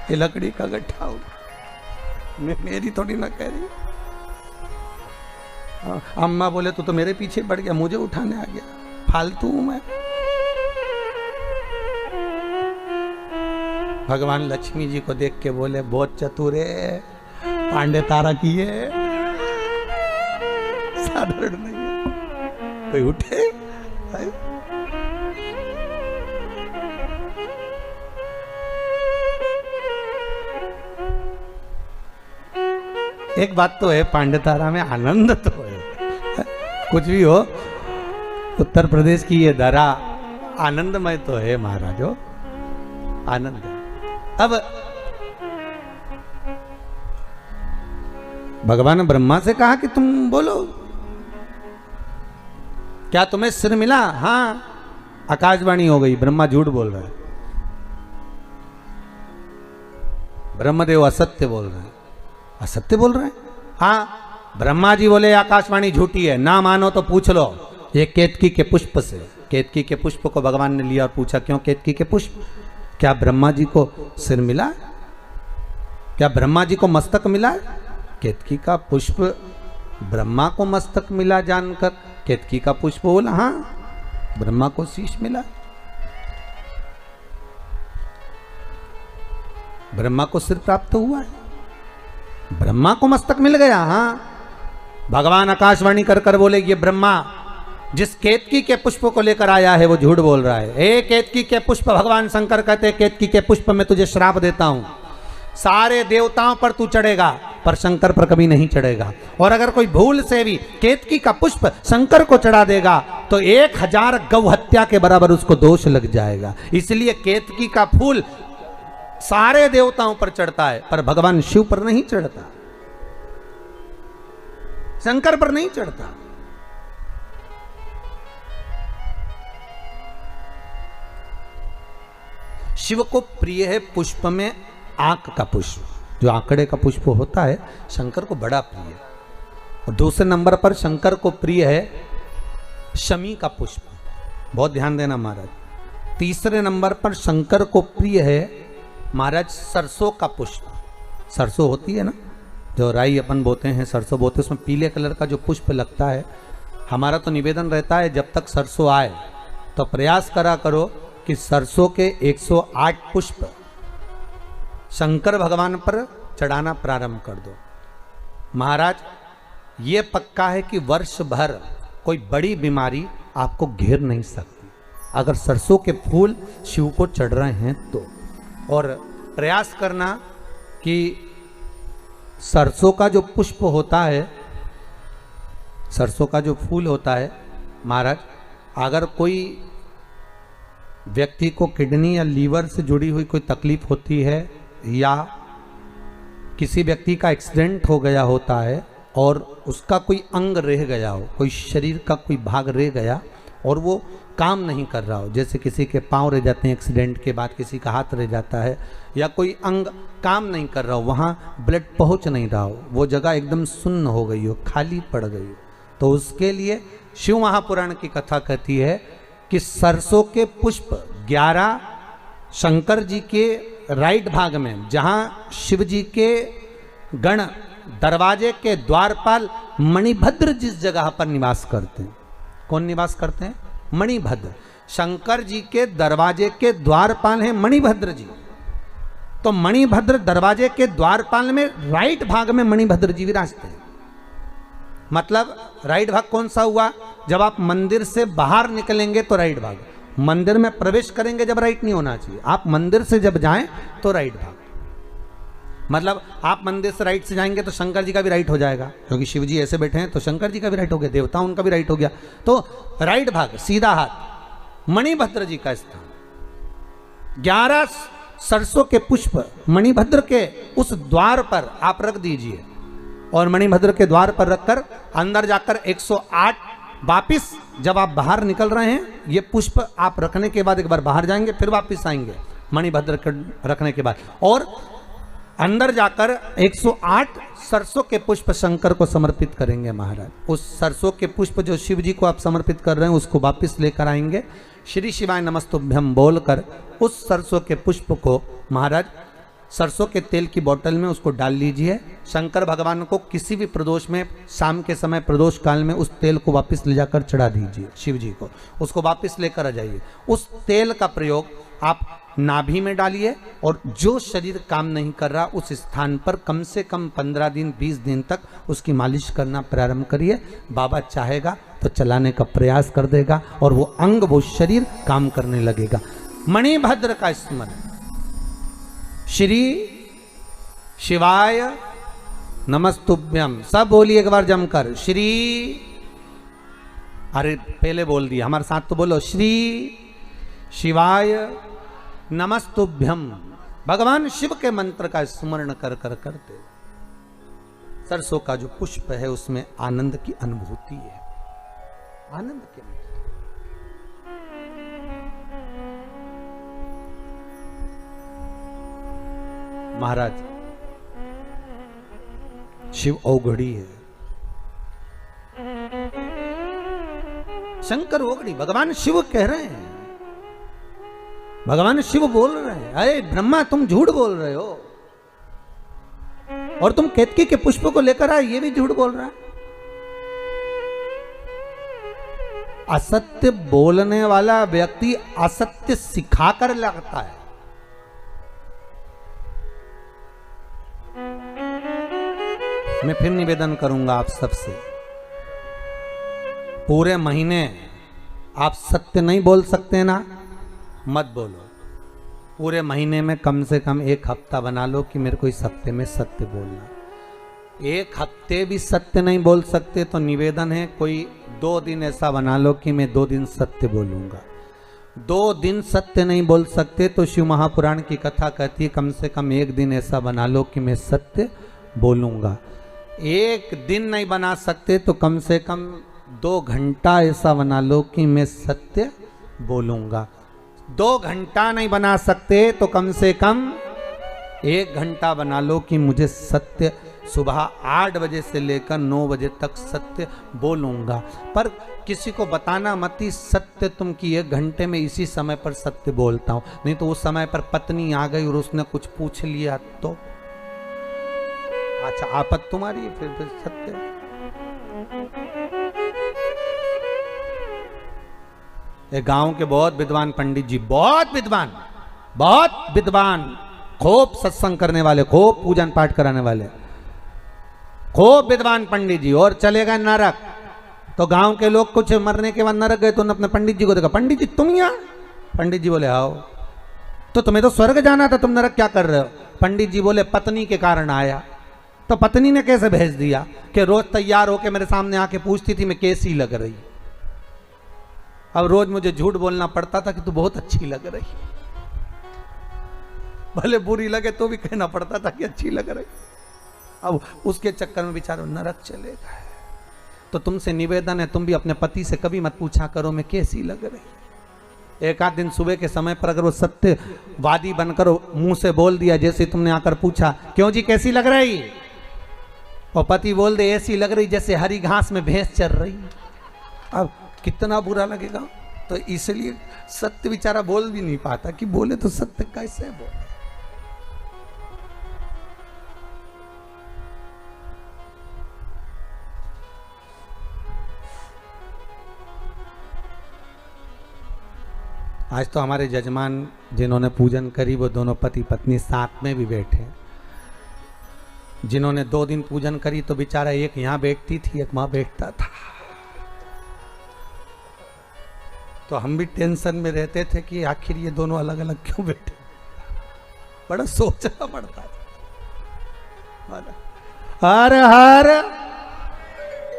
ये लकड़ी का गट्ठा उठा, मैं मेरी थोड़ी ना कह रही। अम्मा बोले तू तो मेरे पीछे बढ़ गया, मुझे उठाने आ गया, फालतू हूं मैं। भगवान लक्ष्मी जी को देख के बोले बहुत चतुर है, पांडे तारा की है, साधारण नहीं है, कोई उठे। एक बात तो है पांडे तारा में आनंद तो है, कुछ भी हो उत्तर प्रदेश की ये धरा आनंदमय तो है महाराजो, आनंद। अब भगवान ने ब्रह्मा से कहा कि तुम बोलो क्या तुम्हें सिर मिला? हाँ आकाशवाणी हो गई, ब्रह्मा झूठ बोल रहा है, ब्रह्मदेव असत्य बोल रहे हैं। असत्य बोल रहे हैं? हाँ ब्रह्मा जी बोले आकाशवाणी झूठी है, ना मानो तो पूछ लो ये केतकी के पुष्प से। केतकी के पुष्प को भगवान ने लिया और पूछा क्यों केतकी के पुष्प? क्या ब्रह्मा जी को सिर मिला? क्या ब्रह्मा जी को मस्तक मिला? केतकी का पुष्प ब्रह्मा को मस्तक मिला जानकर केतकी का पुष्प बोला हाँ ब्रह्मा को शीश मिला, ब्रह्मा को सिर प्राप्त हुआ है, ब्रह्मा को मस्तक मिल गया। हाँ भगवान आकाशवाणी कर कर बोले ये ब्रह्मा जिस केतकी के पुष्प को लेकर आया है वो झूठ बोल रहा है। ए केतकी के पुष्प, भगवान शंकर कहते हैं केतकी के पुष्प में तुझे श्राप देता हूं, सारे देवताओं पर तू चढ़ेगा पर शंकर पर कभी नहीं चढ़ेगा। और अगर कोई भूल से भी केतकी का पुष्प शंकर को चढ़ा देगा तो 1000 गौ हत्या के बराबर उसको दोष लग जाएगा। इसलिए केतकी का फूल सारे देवताओं पर चढ़ता है पर भगवान शिव पर नहीं चढ़ता, शंकर पर नहीं चढ़ता। शिव को प्रिय है पुष्प में आंक का पुष्प, जो आंकड़े का पुष्प होता है शंकर को बड़ा प्रिय है। और दूसरे नंबर पर शंकर को प्रिय है शमी का पुष्प, बहुत ध्यान देना महाराज। तीसरे नंबर पर शंकर को प्रिय है महाराज सरसों का पुष्प। सरसों होती है ना जो राई अपन बोते हैं, सरसों बोते, उसमें पीले कलर का जो पुष्प लगता है। हमारा तो निवेदन रहता है जब तक सरसों आए तो प्रयास करा करो कि सरसों के 108 पुष्प शंकर भगवान पर चढ़ाना प्रारंभ कर दो। महाराज ये पक्का है कि वर्ष भर कोई बड़ी बीमारी आपको घेर नहीं सकती अगर सरसों के फूल शिव को चढ़ रहे हैं तो। और प्रयास करना कि सरसों का जो पुष्प होता है, सरसों का जो फूल होता है महाराज, अगर कोई व्यक्ति को किडनी या लीवर से जुड़ी हुई कोई तकलीफ होती है या किसी व्यक्ति का एक्सीडेंट हो गया होता है और उसका कोई अंग रह गया हो, कोई शरीर का कोई भाग रह गया और वो काम नहीं कर रहा हो, जैसे किसी के पांव रह जाते हैं एक्सीडेंट के बाद, किसी का हाथ रह जाता है या कोई अंग काम नहीं कर रहा हो, वहाँ ब्लड पहुँच नहीं रहा हो, वो जगह एकदम सुन्न हो गई हो, खाली पड़ गई हो, तो उसके लिए शिव महापुराण की कथा कहती है कि सरसों के पुष्प 11 शंकर जी के राइट भाग में, जहाँ शिव जी के गण दरवाजे के द्वारपाल मणिभद्र जिस जगह पर निवास करते हैं, कौन निवास करते हैं? मणिभद्र। शंकर जी के दरवाजे के द्वारपाल हैं मणिभद्र जी। तो मणिभद्र दरवाजे के द्वारपाल में राइट भाग में मणिभद्र जी विराजते हैं। मतलब राइट भाग कौन सा हुआ? जब आप मंदिर से बाहर निकलेंगे तो राइट भाग, मंदिर में प्रवेश करेंगे जब राइट नहीं होना चाहिए, आप मंदिर से जब जाएं तो राइट भाग। मतलब आप मंदिर से राइट से जाएंगे तो शंकर जी का भी राइट हो जाएगा, क्योंकि शिव जी ऐसे बैठे हैं तो शंकर जी का भी राइट हो गया, देवता उनका भी राइट हो गया। तो राइट भाग, सीधा हाथ, मणिभद्र जी का स्थान। 11 सरसों के पुष्प मणिभद्र के उस द्वार पर आप रख दीजिए, और मणिभद्र के द्वार पर रखकर अंदर जाकर 108 वापिस जब आप बाहर निकल रहे हैं, ये पुष्प आप रखने के बाद एक बार बाहर जाएंगे, फिर वापिस आएंगे मणिभद्र के रखने के बाद, और अंदर जाकर 108 सरसों के पुष्प शंकर को समर्पित करेंगे महाराज। उस सरसों के पुष्प जो शिव जी को आप समर्पित कर रहे हैं उसको वापिस लेकर आएंगे, श्री शिवाय नमस्तुभ्यम बोलकर उस सरसों के पुष्प को महाराज सरसों के तेल की बोतल में उसको डाल लीजिए। शंकर भगवान को किसी भी प्रदोष में, शाम के समय प्रदोष काल में उस तेल को वापस ले जाकर चढ़ा दीजिए शिव जी को, उसको वापस लेकर आ जाइए। उस तेल का प्रयोग आप नाभि में डालिए, और जो शरीर काम नहीं कर रहा उस स्थान पर कम से कम 15 दिन 20 दिन तक उसकी मालिश करना प्रारंभ करिए। बाबा चाहेगा तो चलाने का प्रयास कर देगा, और वो अंग, वो शरीर काम करने लगेगा। मणिभद्र का स्मरण, श्री शिवाय नमस्तुभ्यम, सब बोलिए एक बार जमकर, श्री, अरे पहले बोल दिया, हमारे साथ तो बोलो, श्री शिवाय नमस्तुभ्यम। भगवान शिव के मंत्र का स्मरण कर कर करते सरसों का जो पुष्प है उसमें आनंद की अनुभूति है, आनंद की अनुभूति। महाराज शिव औघड़ी है, शंकर औघड़ी, भगवान शिव कह रहे हैं, भगवान शिव बोल रहे हैं, अरे ब्रह्मा तुम झूठ बोल रहे हो, और तुम केतकी के पुष्प को लेकर आए, ये भी झूठ बोल रहा है। असत्य बोलने वाला व्यक्ति असत्य सिखाकर लगता है। मैं फिर निवेदन करूंगा आप सबसे, पूरे महीने आप सत्य नहीं बोल सकते ना, मत बोलो। पूरे महीने में कम से कम एक हफ्ता बना लो कि मेरे को इस हफ्ते में सत्य बोलना। एक हफ्ते भी सत्य नहीं बोल सकते तो निवेदन है कोई 2 दिन ऐसा बना लो कि मैं 2 दिन सत्य बोलूंगा। 2 दिन सत्य नहीं बोल सकते तो शिव महापुराण की कथा कहती है कम से कम 1 दिन ऐसा बना लो कि मैं सत्य बोलूंगा। 1 दिन नहीं बना सकते तो कम से कम 2 घंटा ऐसा बना लो कि मैं सत्य बोलूंगा। 2 घंटा नहीं बना सकते तो कम से कम 1 घंटा बना लो कि मुझे सत्य सुबह 8 बजे से लेकर 9 बजे तक सत्य बोलूंगा। पर किसी को बताना मत ही सत्य तुम कि 1 घंटे में इसी समय पर सत्य बोलता हूं, नहीं तो उस समय पर पत्नी आ गई और उसने कुछ पूछ लिया तो अच्छा आपत तुम्हारी है, फिर सत्य। एक गांव के बहुत विद्वान पंडित जी, बहुत विद्वान, खूब सत्संग करने वाले, खूब पूजन पाठ कराने वाले, खूब विद्वान पंडित जी, और चले गए नरक। तो गांव के लोग कुछ मरने के बाद नरक गए तो उन्होंने अपने पंडित जी को देखा, पंडित जी तुम यहाँ? पंडित जी बोले आओ। तो तुम्हें तो स्वर्ग जाना था, तुम नरक क्या कर रहे हो? पंडित जी बोले पत्नी के कारण आया। तो पत्नी ने कैसे भेज दिया कि रोज तैयार होके मेरे सामने आके पूछती थी मैं कैसी लग रही। अब रोज मुझे झूठ बोलना पड़ता था कि तू बहुत अच्छी लग रही, भले बुरी लगे तो भी कहना पड़ता था कि अच्छी लग रही। अब उसके चक्कर में बेचारा नरक चले गए। तो तुमसे निवेदन है तुम भी अपने पति से कभी मत पूछा करो मैं कैसी लग रही। एक आध दिन सुबह के समय पर अगर वो सत्यवादी बनकर मुंह से बोल दिया, जैसे तुमने आकर पूछा क्यों जी कैसी लग रही, और पति बोल दे ऐसी लग रही जैसे हरी घास में भैंस चर रही, अब कितना बुरा लगेगा। तो इसलिए सत्य बेचारा बोल भी नहीं पाता कि बोले तो सत्य कैसे बोले। आज तो हमारे जजमान जिन्होंने पूजन करी वो दोनों पति पत्नी साथ में भी बैठे। जिन्होंने 2 दिन पूजन करी तो बेचारा एक यहां बैठती थी, एक वहां बैठता था। तो हम भी टेंशन में रहते थे कि आखिर ये दोनों अलग अलग क्यों बैठे, बड़ा सोचना पड़ता था। हर हर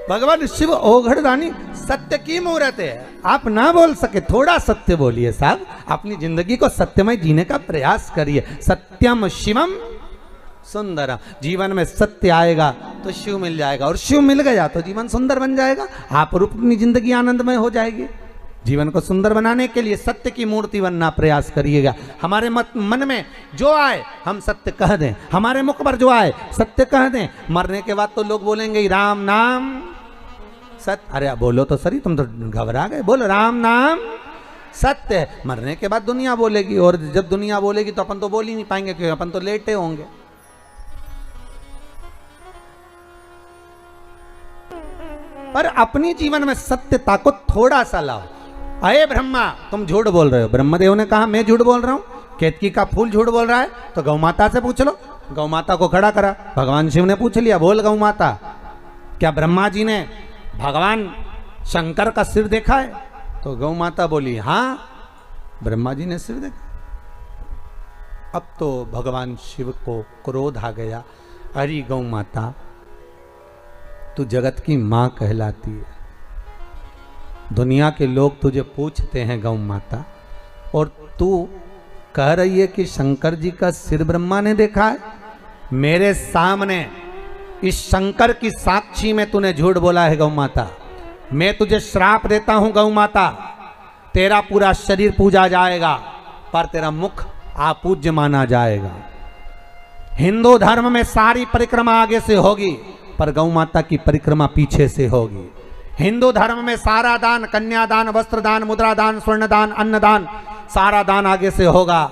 भगवान शिव ओघड़दानी सत्य की मूर्त है। आप ना बोल सके थोड़ा सत्य बोलिए साहब, अपनी जिंदगी को सत्यमय जीने का प्रयास करिए। सत्यम शिवम सुंदर, जीवन में सत्य आएगा तो शिव मिल जाएगा, और शिव मिल गया तो जीवन सुंदर बन जाएगा। आप रूप अपनी जिंदगी आनंदमय हो जाएगी। जीवन को सुंदर बनाने के लिए सत्य की मूर्ति बनना प्रयास करिएगा। हमारे मन में जो आए हम सत्य कह दें, हमारे मुख पर जो आए सत्य कह दें। मरने के बाद तो लोग बोलेंगे राम नाम सत्य। अरे बोलो तो सही, तुम तो घबरा गए। बोलो राम नाम सत्य है। मरने के बाद दुनिया बोलेगी, और जब दुनिया बोलेगी तो अपन तो बोल ही नहीं पाएंगे, क्योंकि अपन तो लेटे होंगे। पर अपनी जीवन में सत्यता को थोड़ा सा लाओ। अरे ब्रह्मा तुम झूठ बोल रहे हो। ब्रह्मदेव ने कहा मैं झूठ बोल रहा हूं, केतकी का फूल झूठ बोल रहा है, तो गौ माता से पूछ लो। गौ माता को खड़ा करा, भगवान शिव ने पूछ लिया, बोल गौ माता क्या ब्रह्मा जी ने भगवान शंकर का सिर देखा है? तो गौ माता बोली हाँ ब्रह्मा जी ने सिर देखा। अब तो भगवान शिव को क्रोध आ गया। अरे गौ माता तू जगत की मां कहलाती है, दुनिया के लोग तुझे पूछते हैं गौ माता, और तू कह रही है कि शंकर जी का सिर ब्रह्मा ने देखा है। मेरे सामने इस शंकर की साक्षी में तूने झूठ बोला है गौ माता। मैं तुझे श्राप देता हूं गौ माता, तेरा पूरा शरीर पूजा जाएगा पर तेरा मुख अपूज्य माना जाएगा। हिंदू धर्म में सारी परिक्रमा आगे से होगी पर गौ माता की परिक्रमा पीछे से होगी। हिंदू धर्म में सारा दान, कन्यादान, वस्त्रदान, मुद्रादान, स्वर्णदान, अन्नदान, सारा दान आगे से होगा,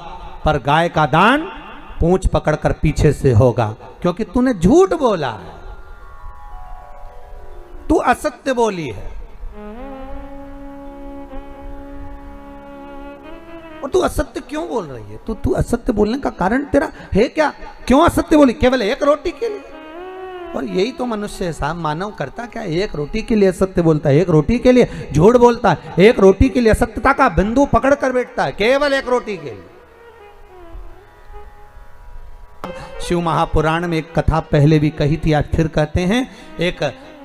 पर गाय का दान पूंछ पकड़कर पीछे से होगा, क्योंकि तूने झूठ बोला है, तू असत्य बोली है। और तू असत्य क्यों बोल रही है? तू असत्य बोलने का कारण तेरा है क्या? क्यों असत्य बोली? केवल एक रोटी के लिए? और यही तो मनुष्य है साहब, मानव करता क्या? एक रोटी के लिए असत्य बोलता है, एक रोटी के लिए झूठ बोलता है, एक रोटी के लिए असत्यता का बिंदु पकड़ कर बैठता है, केवल एक रोटी के लिए। शिव महापुराण में एक कथा पहले भी कही थी, आज फिर कहते हैं। एक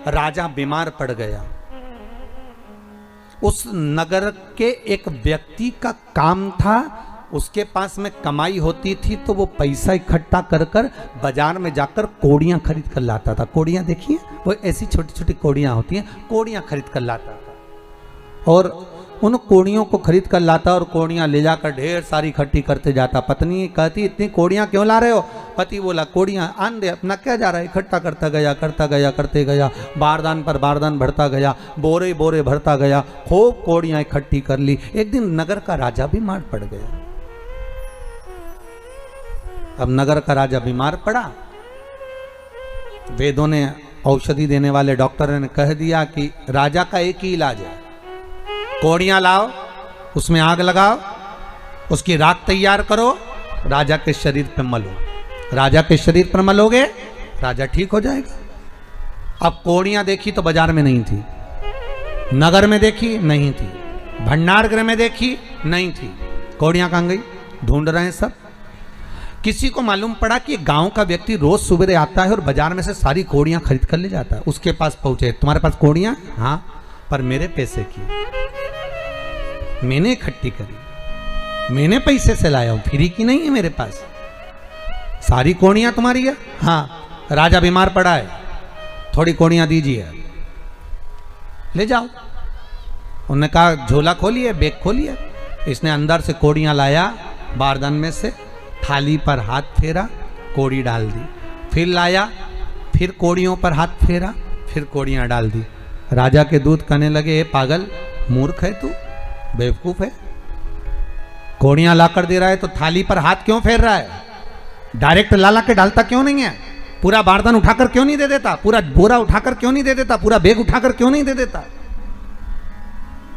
राजा बीमार पड़ गया। उस नगर के एक व्यक्ति का काम था, उसके पास में कमाई होती थी तो वो पैसा इकट्ठा कर कर बाजार में जाकर कोड़ियाँ खरीद कर लाता था। कोड़ियाँ देखिए, वो ऐसी छोटी छोटी कोड़ियाँ होती हैं, कोड़ियाँ खरीद कर लाता था और उन कोड़ियों को खरीद कर लाता और कोड़ियाँ ले जाकर ढेर सारी इकट्ठी करते जाता। पत्नी कहती इतनी कोड़ियाँ क्यों ला रहे हो? पति बोला कोड़ियाँ आन दे, अपना क्या जा रहा है? इकट्ठा करता गया करते गया, बारदान पर बारदान भरता गया, बोरे बोरे भरता गया, खूब कोड़ियाँ इकट्ठी कर ली। एक दिन नगर का राजा बीमार पड़ गया। अब नगर का राजा बीमार पड़ा, वेदों ने, औषधि देने वाले डॉक्टर ने कह दिया कि राजा का एक ही इलाज है, कोड़ियां लाओ, उसमें आग लगाओ, उसकी राख तैयार करो, राजा के शरीर पर मलो। राजा के शरीर पर मलोगे राजा ठीक हो जाएगा। अब कोड़ियां देखी तो बाजार में नहीं थी, नगर में देखी नहीं थी, भंडार गृह में देखी नहीं थी, कोड़ियां कहां गई? ढूंढ रहे हैं सब। किसी को मालूम पड़ा कि गांव का व्यक्ति रोज सुबह आता है और बाजार में से सारी कोड़ियां खरीद कर ले जाता है। उसके पास पहुंचे, तुम्हारे पास कोड़ियां? हाँ, पर मेरे पैसे की, मैंने इकट्ठी करी, मैंने पैसे से लाया हूं, फ्री की नहीं है मेरे पास। सारी कोड़ियां तुम्हारी है? हाँ। राजा बीमार पड़ा है, थोड़ी कोड़ियां दीजिए, ले जाओ। उन्होंने कहा झोला खोलिए, बैग खोलिए। इसने अंदर से कोड़ियां लाया, बारदान में से थाली पर हाथ फेरा, कोड़ी डाल दी, फिर लाया, फिर कोड़ियों पर हाथ फेरा, फिर कोड़ियां डाल दी। राजा के दूत कहने लगे ए पागल, मूर्ख है तू, बेवकूफ है, कोड़ियां लाकर दे रहा है तो थाली पर हाथ क्यों फेर रहा है? डायरेक्ट ला के डालता क्यों नहीं है? पूरा बारदान उठाकर क्यों नहीं दे देता? पूरा बोरा उठाकर क्यों नहीं दे देता? पूरा बैग उठाकर क्यों नहीं दे देता?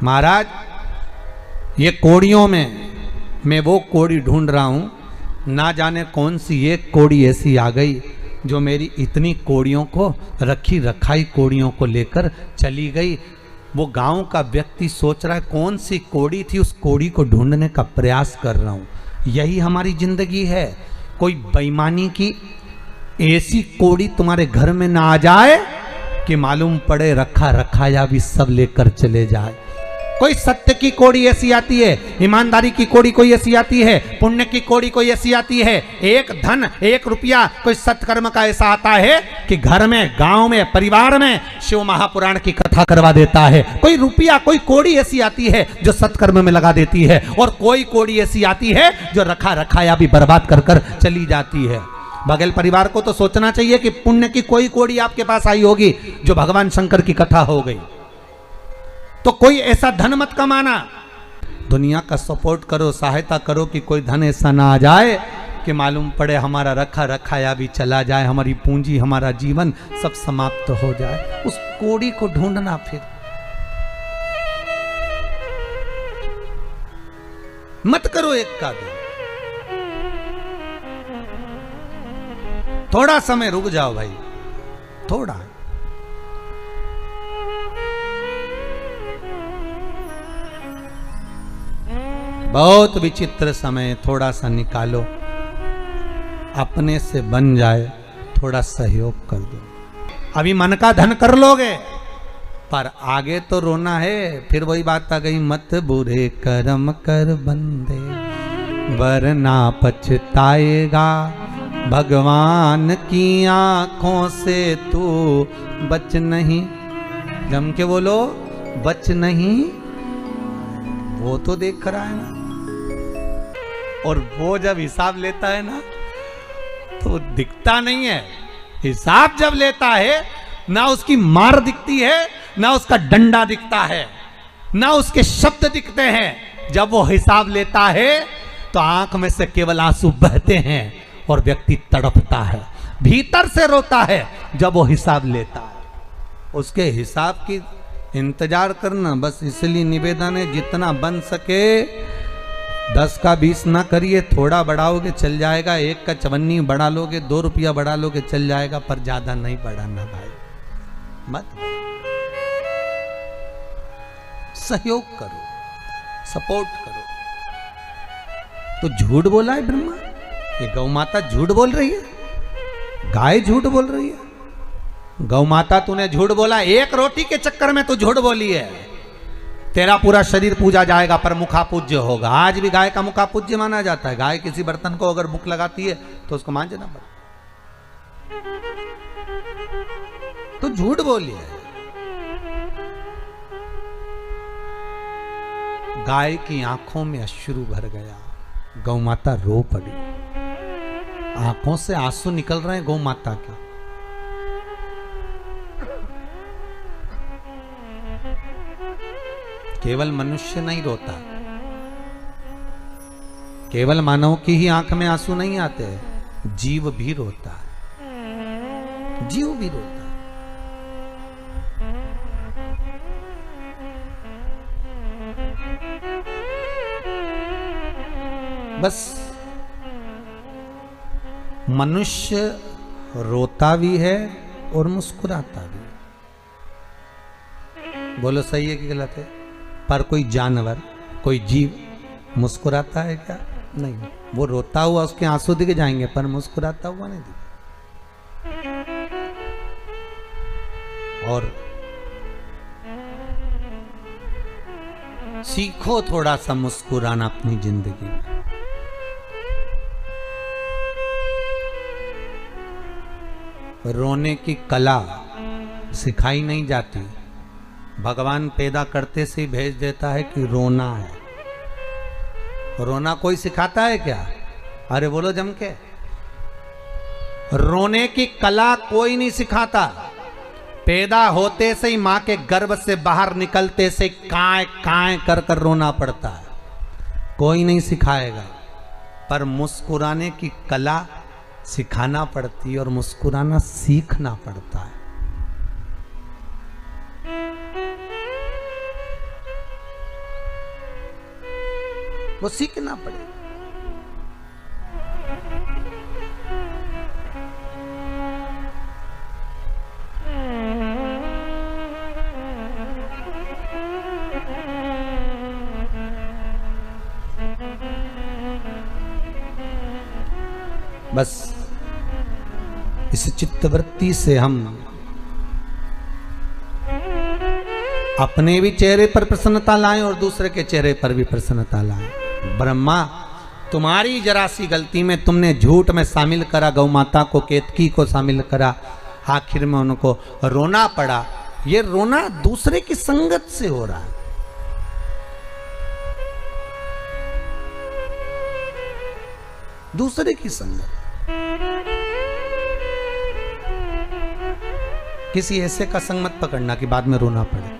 महाराज, ये कोड़ियों में मैं वो कोड़ी ढूंढ रहा हूं, ना जाने कौन सी एक कोड़ी ऐसी आ गई जो मेरी इतनी कोड़ियों को रखी रखाई कोड़ियों को लेकर चली गई। वो गांव का व्यक्ति सोच रहा है कौन सी कोड़ी थी, उस कोड़ी को ढूंढने का प्रयास कर रहा हूं। यही हमारी जिंदगी है। कोई बेईमानी की ऐसी कोड़ी तुम्हारे घर में ना आ जाए कि मालूम पड़े रखा रखाया भी सब लेकर चले जाए। कोई सत्य की कोड़ी ऐसी आती है, ईमानदारी की कोड़ी कोई ऐसी आती है, पुण्य की कोड़ी कोई ऐसी आती है, एक धन एक रुपया कोई सत्कर्म का ऐसा आता है कि घर में, गांव में, परिवार में शिव महापुराण की कथा करवा देता है। कोई रुपया कोई कोड़ी ऐसी आती है जो सत्कर्म में लगा देती है, और कोई कोड़ी ऐसी आती है जो रखा रखाया भी बर्बाद कर कर चली जाती है। बघेल परिवार को तो सोचना चाहिए कि पुण्य की कोई कोड़ी आपके पास आई होगी जो भगवान शंकर की कथा हो गई। तो कोई ऐसा धन मत कमाना, दुनिया का सपोर्ट करो, सहायता करो कि कोई धन ऐसा ना आ जाए कि मालूम पड़े हमारा रखा रखाया भी चला जाए, हमारी पूंजी, हमारा जीवन सब समाप्त हो जाए। उस कोड़ी को ढूंढना फिर मत करो एक का दो, थोड़ा समय रुक जाओ भाई, थोड़ा। बहुत विचित्र समय, थोड़ा सा निकालो, अपने से बन जाए, थोड़ा सहयोग कर दो। अभी मन का धन कर लोगे पर आगे तो रोना है। फिर वही बात आ गई, मत बुरे कर्म कर बंदे वरना पछताएगा, भगवान की आंखों से तू बच नहीं। जम के बोलो, बच नहीं। वो तो देख रहा है ना, और वो जब हिसाब लेता है ना तो दिखता नहीं है। हिसाब जब लेता है ना उसकी मार दिखती है, ना उसका डंडा दिखता है, ना उसके शब्द दिखते हैं। जब वो हिसाब लेता है तो आंख में से केवल आंसू बहते हैं और व्यक्ति तड़पता है, भीतर से रोता है जब वो हिसाब लेता है। उसके हिसाब की इंतजार करना। बस इसलिए निवेदन है, जितना बन सके 10 का 20 ना करिए, थोड़ा बढ़ाओगे चल जाएगा, 1 का 54 बढ़ा लोगे, 2 रुपया बढ़ा लोगे चल जाएगा, पर ज्यादा नहीं बढ़ाना भाई, मत। सहयोग करो, सपोर्ट करो। तो झूठ बोला है ब्रह्मा, ये गौ माता झूठ बोल रही है, गाय झूठ बोल रही है। गौ माता तूने झूठ बोला, एक रोटी के चक्कर में तू झूठ बोली है। तेरा पूरा शरीर पूजा जाएगा पर मुखा पूज्य होगा। आज भी गाय का मुखा पूज्य माना जाता है। गाय किसी बर्तन को अगर भूख लगाती है तो उसको मांझना पड़ता। तो झूठ बोली है। गाय की आंखों में अश्रु भर गया, गौ माता रो पड़ी, आंखों से आंसू निकल रहे हैं गौ माता के। केवल मनुष्य नहीं रोता, केवल मानव की ही आंख में आंसू नहीं आते, जीव भी रोता है, जीव भी रोता है। बस मनुष्य रोता भी है और मुस्कुराता भी। बोलो सही है कि गलत है? पर कोई जानवर, कोई जीव मुस्कुराता है क्या? नहीं। वो रोता हुआ उसके आंसू दिख जाएंगे पर मुस्कुराता हुआ नहीं दिखेगा। और सीखो थोड़ा सा मुस्कुराना अपनी जिंदगी में। रोने की कला सिखाई नहीं जाती, भगवान पैदा करते से ही भेज देता है कि रोना है। रोना कोई सिखाता है क्या? अरे बोलो जम के। रोने की कला कोई नहीं सिखाता। पैदा होते से ही मां के गर्भ से बाहर निकलते से काए काए कर कर रोना पड़ता है, कोई नहीं सिखाएगा। पर मुस्कुराने की कला सिखाना पड़ती है और मुस्कुराना सीखना पड़ता है। वो सीखना पड़ेगा। बस इस चित्तवृत्ति से हम अपने भी चेहरे पर प्रसन्नता लाएं और दूसरे के चेहरे पर भी प्रसन्नता लाएं। ब्रह्मा, तुम्हारी जरा सी गलती में तुमने झूठ में शामिल करा गौ माता को, केतकी को शामिल करा, आखिर में उनको रोना पड़ा। ये रोना दूसरे की संगत से हो रहा है। दूसरे की संगत, किसी ऐसे का संग मत पकड़ना कि बाद में रोना पड़े।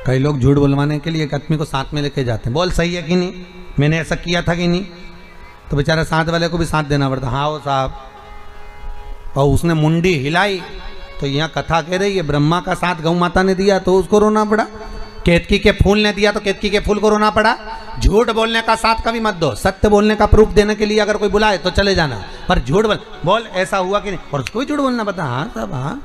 कई लोग झूठ बुलवाने के लिए एक आदमी को साथ में लेके जाते हैं, बोल सही है कि नहीं, मैंने ऐसा किया था कि नहीं, तो बेचारा साथ वाले को भी साथ देना पड़ता, हाँ वो साहब, और उसने मुंडी हिलाई तो यहाँ कथा कह रही है ब्रह्मा का साथ गौ माता ने दिया तो उसको रोना पड़ा, केतकी के फूल ने दिया तो केतकी के फूल को रोना पड़ा। झूठ बोलने का साथ कभी मत दो, सत्य बोलने का प्रूफ देने के लिए अगर कोई बुलाए तो चले जाना, पर झूठ बोल ऐसा हुआ कि नहीं, और उसको भी झूठ बोलना पता, हाँ सब हाँ।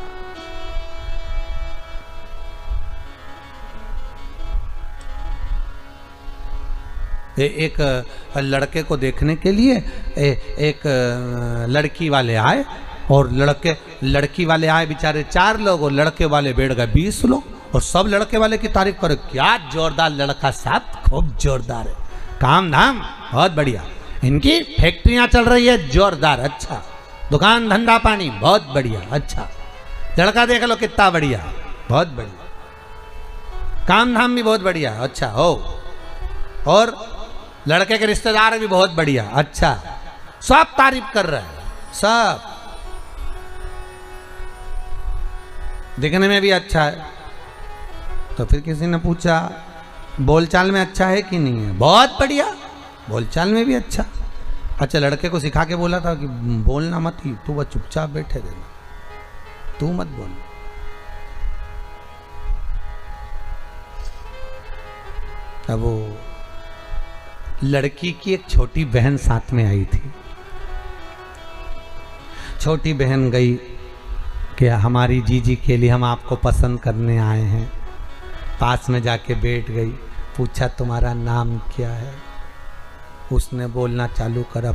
एक लड़के को देखने के लिए एक लड़की वाले आए, और लड़की वाले आए बेचारे 4 लोग, और लड़के वाले बैठ गए 20 लोग, और सब लड़के वाले की तारीफ करे, क्या जोरदार लड़का साहब, खूब जोरदार है, काम धाम बहुत बढ़िया, इनकी फैक्ट्रियां चल रही है जोरदार, अच्छा, दुकान धंधा पानी बहुत बढ़िया, अच्छा, लड़का देख लो कितना बढ़िया, बहुत बढ़िया, काम धाम भी बहुत बढ़िया, अच्छा हो, और लड़के के रिश्तेदार भी बहुत बढ़िया, अच्छा, सब तारीफ कर रहे हैं, सब दिखने में भी अच्छा है। तो फिर किसी ने पूछा बोलचाल में अच्छा है कि नहीं है, बहुत बढ़िया, बोलचाल में भी अच्छा। अच्छा, लड़के को सिखा के बोला था कि बोलना मत ही, तू बस चुपचाप बैठे रहना, तू मत बोल। अब वो लड़की की एक छोटी बहन साथ में आई थी। छोटी बहन गई कि हमारी जीजी के लिए हम आपको पसंद करने आए हैं। पास में जाके बैठ गई, पूछा तुम्हारा नाम क्या है। उसने बोलना चालू करा,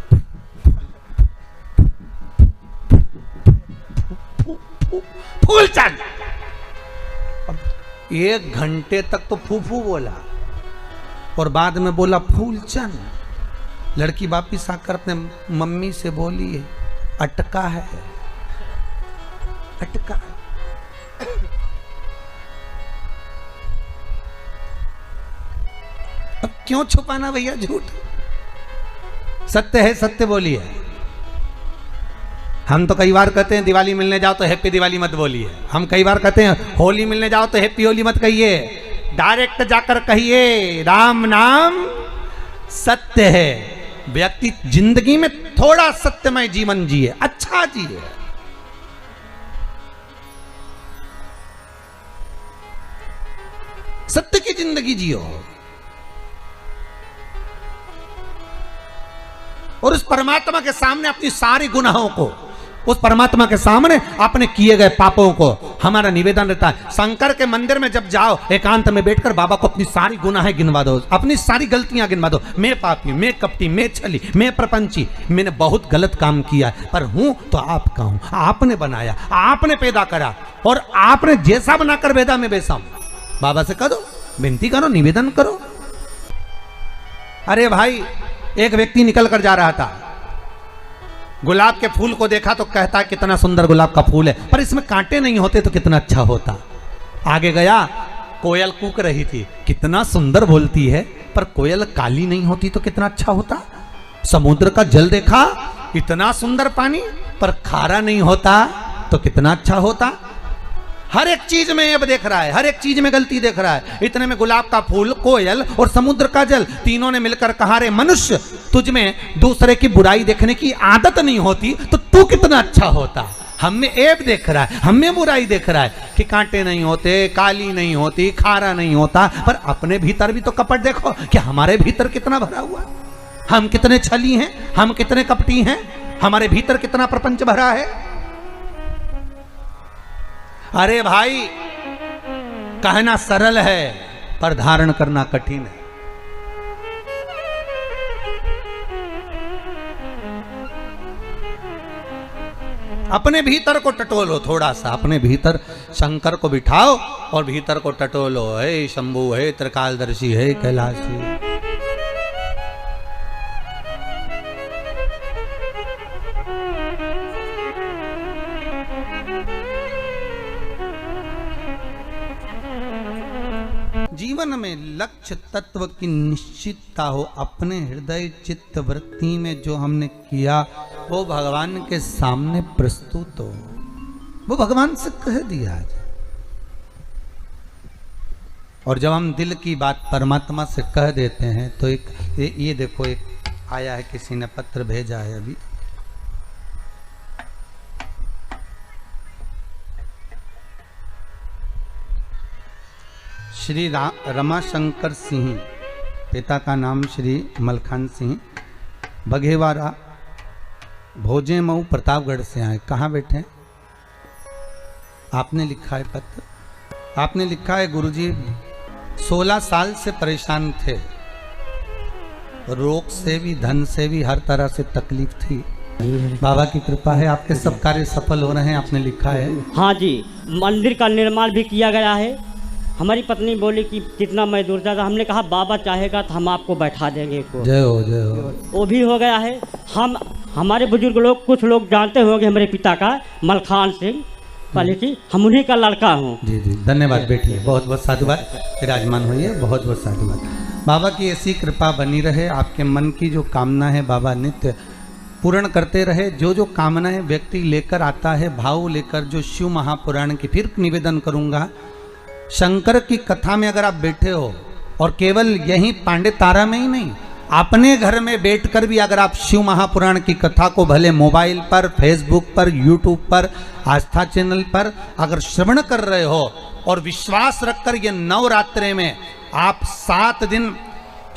फूलचंद। 1 घंटे तक तो फूफू बोला और बाद में बोला फूलचंद। लड़की वापिस आकर अपने मम्मी से बोली है अटका है, अटका है। अब क्यों छुपाना भैया झूठ, सत्य है सत्य बोलिए। हम तो कई बार कहते हैं दिवाली मिलने जाओ तो हैप्पी दिवाली मत बोलिए, हम कई बार कहते हैं होली मिलने जाओ तो हैप्पी होली मत कहिए, डायरेक्ट जाकर कहिए राम नाम सत्य है। व्यक्ति जिंदगी में थोड़ा सत्यमय जीवन जिए, अच्छा जिए। सत्य की जिंदगी जियो और उस परमात्मा के सामने अपनी सारी गुनाहों को, उस परमात्मा के सामने अपने किए गए पापों को, हमारा निवेदन रहता है शंकर के मंदिर में जब जाओ एकांत में बैठकर बाबा को अपनी सारी गुनाहें गिनवा दो, अपनी सारी गलतियां गिनवा दो। मैं पापी, मैं कपटी, मैं छली, मैं प्रपंची, मैंने बहुत गलत काम किया है, पर हूं तो आपका हूं। आपने बनाया, आपने पैदा करा और आपने जैसा बनाकर भेदा मैं वैसा हूं। बाबा से करो, विनती करो, निवेदन करो। अरे भाई, एक व्यक्ति निकल कर जा रहा था, गुलाब के फूल को देखा तो कहता है कितना सुंदर गुलाब का फूल है, पर इसमें कांटे नहीं होते तो कितना अच्छा होता। आगे गया, कोयल कूक रही थी, कितना सुंदर बोलती है, पर कोयल काली नहीं होती तो कितना अच्छा होता। समुद्र का जल देखा, इतना सुंदर पानी, पर खारा नहीं होता तो कितना अच्छा होता। हर एक चीज में अब देख रहा है, हर एक चीज में गलती देख रहा है। इतने में गुलाब का फूल, कोयल और समुद्र का जल, तीनों ने मिलकर कहा रे मनुष्य, तुझ में दूसरे की बुराई देखने की आदत नहीं होती तो तू कितना अच्छा होता। हम में ऐब देख रहा है, हम में बुराई देख रहा है कि कांटे नहीं होते, काली नहीं होती, खारा नहीं होता, पर अपने भीतर भी तो कपट देखो कि हमारे भीतर कितना भरा हुआ। हम कितने छली हैं, हम कितने कपटी हैं, हमारे भीतर कितना प्रपंच भरा है। अरे भाई, कहना सरल है पर धारण करना कठिन है। अपने भीतर को टटोलो थोड़ा सा, अपने भीतर शंकर को बिठाओ और भीतर को टटोलो। हे शंभु, हे त्रिकालदर्शी, हे कैलाशी। जीवन में लक्ष्य तत्व की निश्चितता हो, अपने हृदय चित्त वृत्ति में जो हमने किया वो भगवान के सामने प्रस्तुत हो, वो भगवान से कह दिया। और जब हम दिल की बात परमात्मा से कह देते हैं तो एक ये देखो, एक आया है, किसी ने पत्र भेजा है अभी। श्री रमाशंकर सिंह, पिता का नाम श्री मलखान सिंह, बघेवारा, भोजे मऊ, प्रतापगढ़ से आए। कहाँ बैठे? आपने लिखा है पत्र, आपने लिखा है गुरुजी 16 साल से परेशान थे, रोग से भी, धन से भी, हर तरह से तकलीफ थी। बाबा की कृपा है, आपके सब कार्य सफल हो रहे हैं, आपने लिखा है। हाँ जी, मंदिर का निर्माण भी किया गया है। हमारी पत्नी बोली कि कितना मैं दूर जाता, हमने कहा बाबा चाहेगा तो हम आपको बैठा देंगे को। जय हो, जय हो। वो भी हो गया है। हमारे बुजुर्ग लोग, कुछ लोग जानते होंगे हमारे पिता का, मलखान सिंह, पहले की हम उन्हीं का लड़का हूँ। जी जी, धन्यवाद बेटी, बहुत बहुत साधुवाद, विराजमान होइए, बहुत बहुत साधुवाद। बाबा की ऐसी कृपा बनी रहे, आपके मन की जो कामना है बाबा नित्य पूर्ण करते रहे। जो जो कामनाएं व्यक्ति लेकर आता है, भाव लेकर, जो शिव महापुराण की, फिर निवेदन करूंगा, शंकर की कथा में अगर आप बैठे हो, और केवल यहीं पांडे तारा में ही नहीं, अपने घर में बैठकर भी अगर आप शिव महापुराण की कथा को भले मोबाइल पर, फेसबुक पर, यूट्यूब पर, आस्था चैनल पर अगर श्रवण कर रहे हो और विश्वास रखकर ये नवरात्रे में आप 7 दिन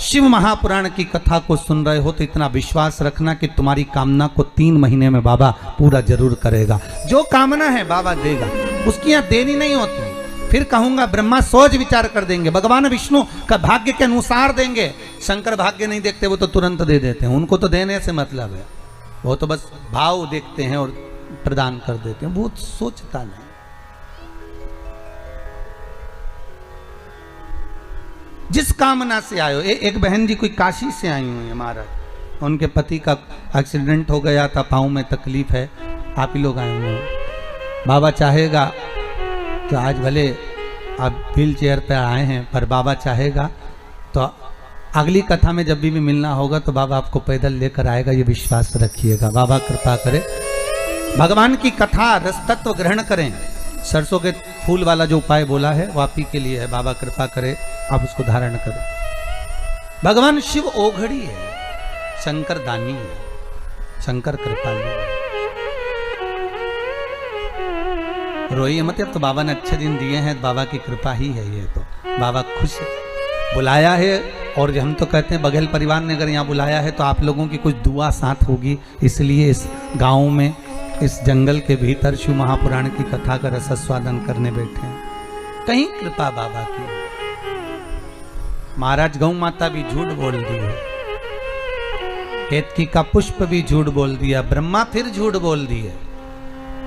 शिव महापुराण की कथा को सुन रहे हो, तो इतना विश्वास रखना कि तुम्हारी कामना को 3 महीने में बाबा पूरा जरूर करेगा। जो कामना है बाबा देगा, उसकी यहाँ देरी नहीं होती। फिर कहूंगा ब्रह्मा सोच विचार कर देंगे, भगवान विष्णु का भाग्य के अनुसार देंगे। शंकर भाग्य नहीं देखते, वो तो तुरंत दे देते हैं, उनको तो देने से मतलब है, वो तो बस भाव देखते हैं और प्रदान कर देते हैं, वो सोचता नहीं। जिस कामना से आयो, एक बहन जी कोई काशी से आई हुई है महाराज, उनके पति का एक्सीडेंट हो गया था, पाँव में तकलीफ है, आप ही लोग आए हुए हैं। बाबा चाहेगा तो आज भले आप व्हील चेयर पर आए हैं, पर बाबा चाहेगा तो अगली कथा में जब भी मिलना होगा तो बाबा आपको पैदल लेकर आएगा, ये विश्वास रखिएगा। बाबा कृपा करे, भगवान की कथा रस तत्व ग्रहण करें। सरसों के फूल वाला जो उपाय बोला है वो आप ही के लिए है, बाबा कृपा करे आप उसको धारण करें। भगवान शिव ओघड़ी है, शंकर दानी है, शंकर कृपालु है। रोइए मत, अब तो बाबा ने अच्छे दिन दिए हैं, बाबा की कृपा ही है ये, तो बाबा खुश बुलाया है। और हम तो कहते हैं बघेल परिवार ने अगर यहाँ बुलाया है तो आप लोगों की कुछ दुआ साथ होगी, इसलिए इस गांव में, इस जंगल के भीतर शिव महापुराण की कथा का रसास्वादन करने बैठे हैं। कहीं कृपा बाबा की। महाराज गौ माता भी झूठ बोल दी है, केतकी का पुष्प भी झूठ बोल दिया, ब्रह्मा फिर झूठ बोल दिए।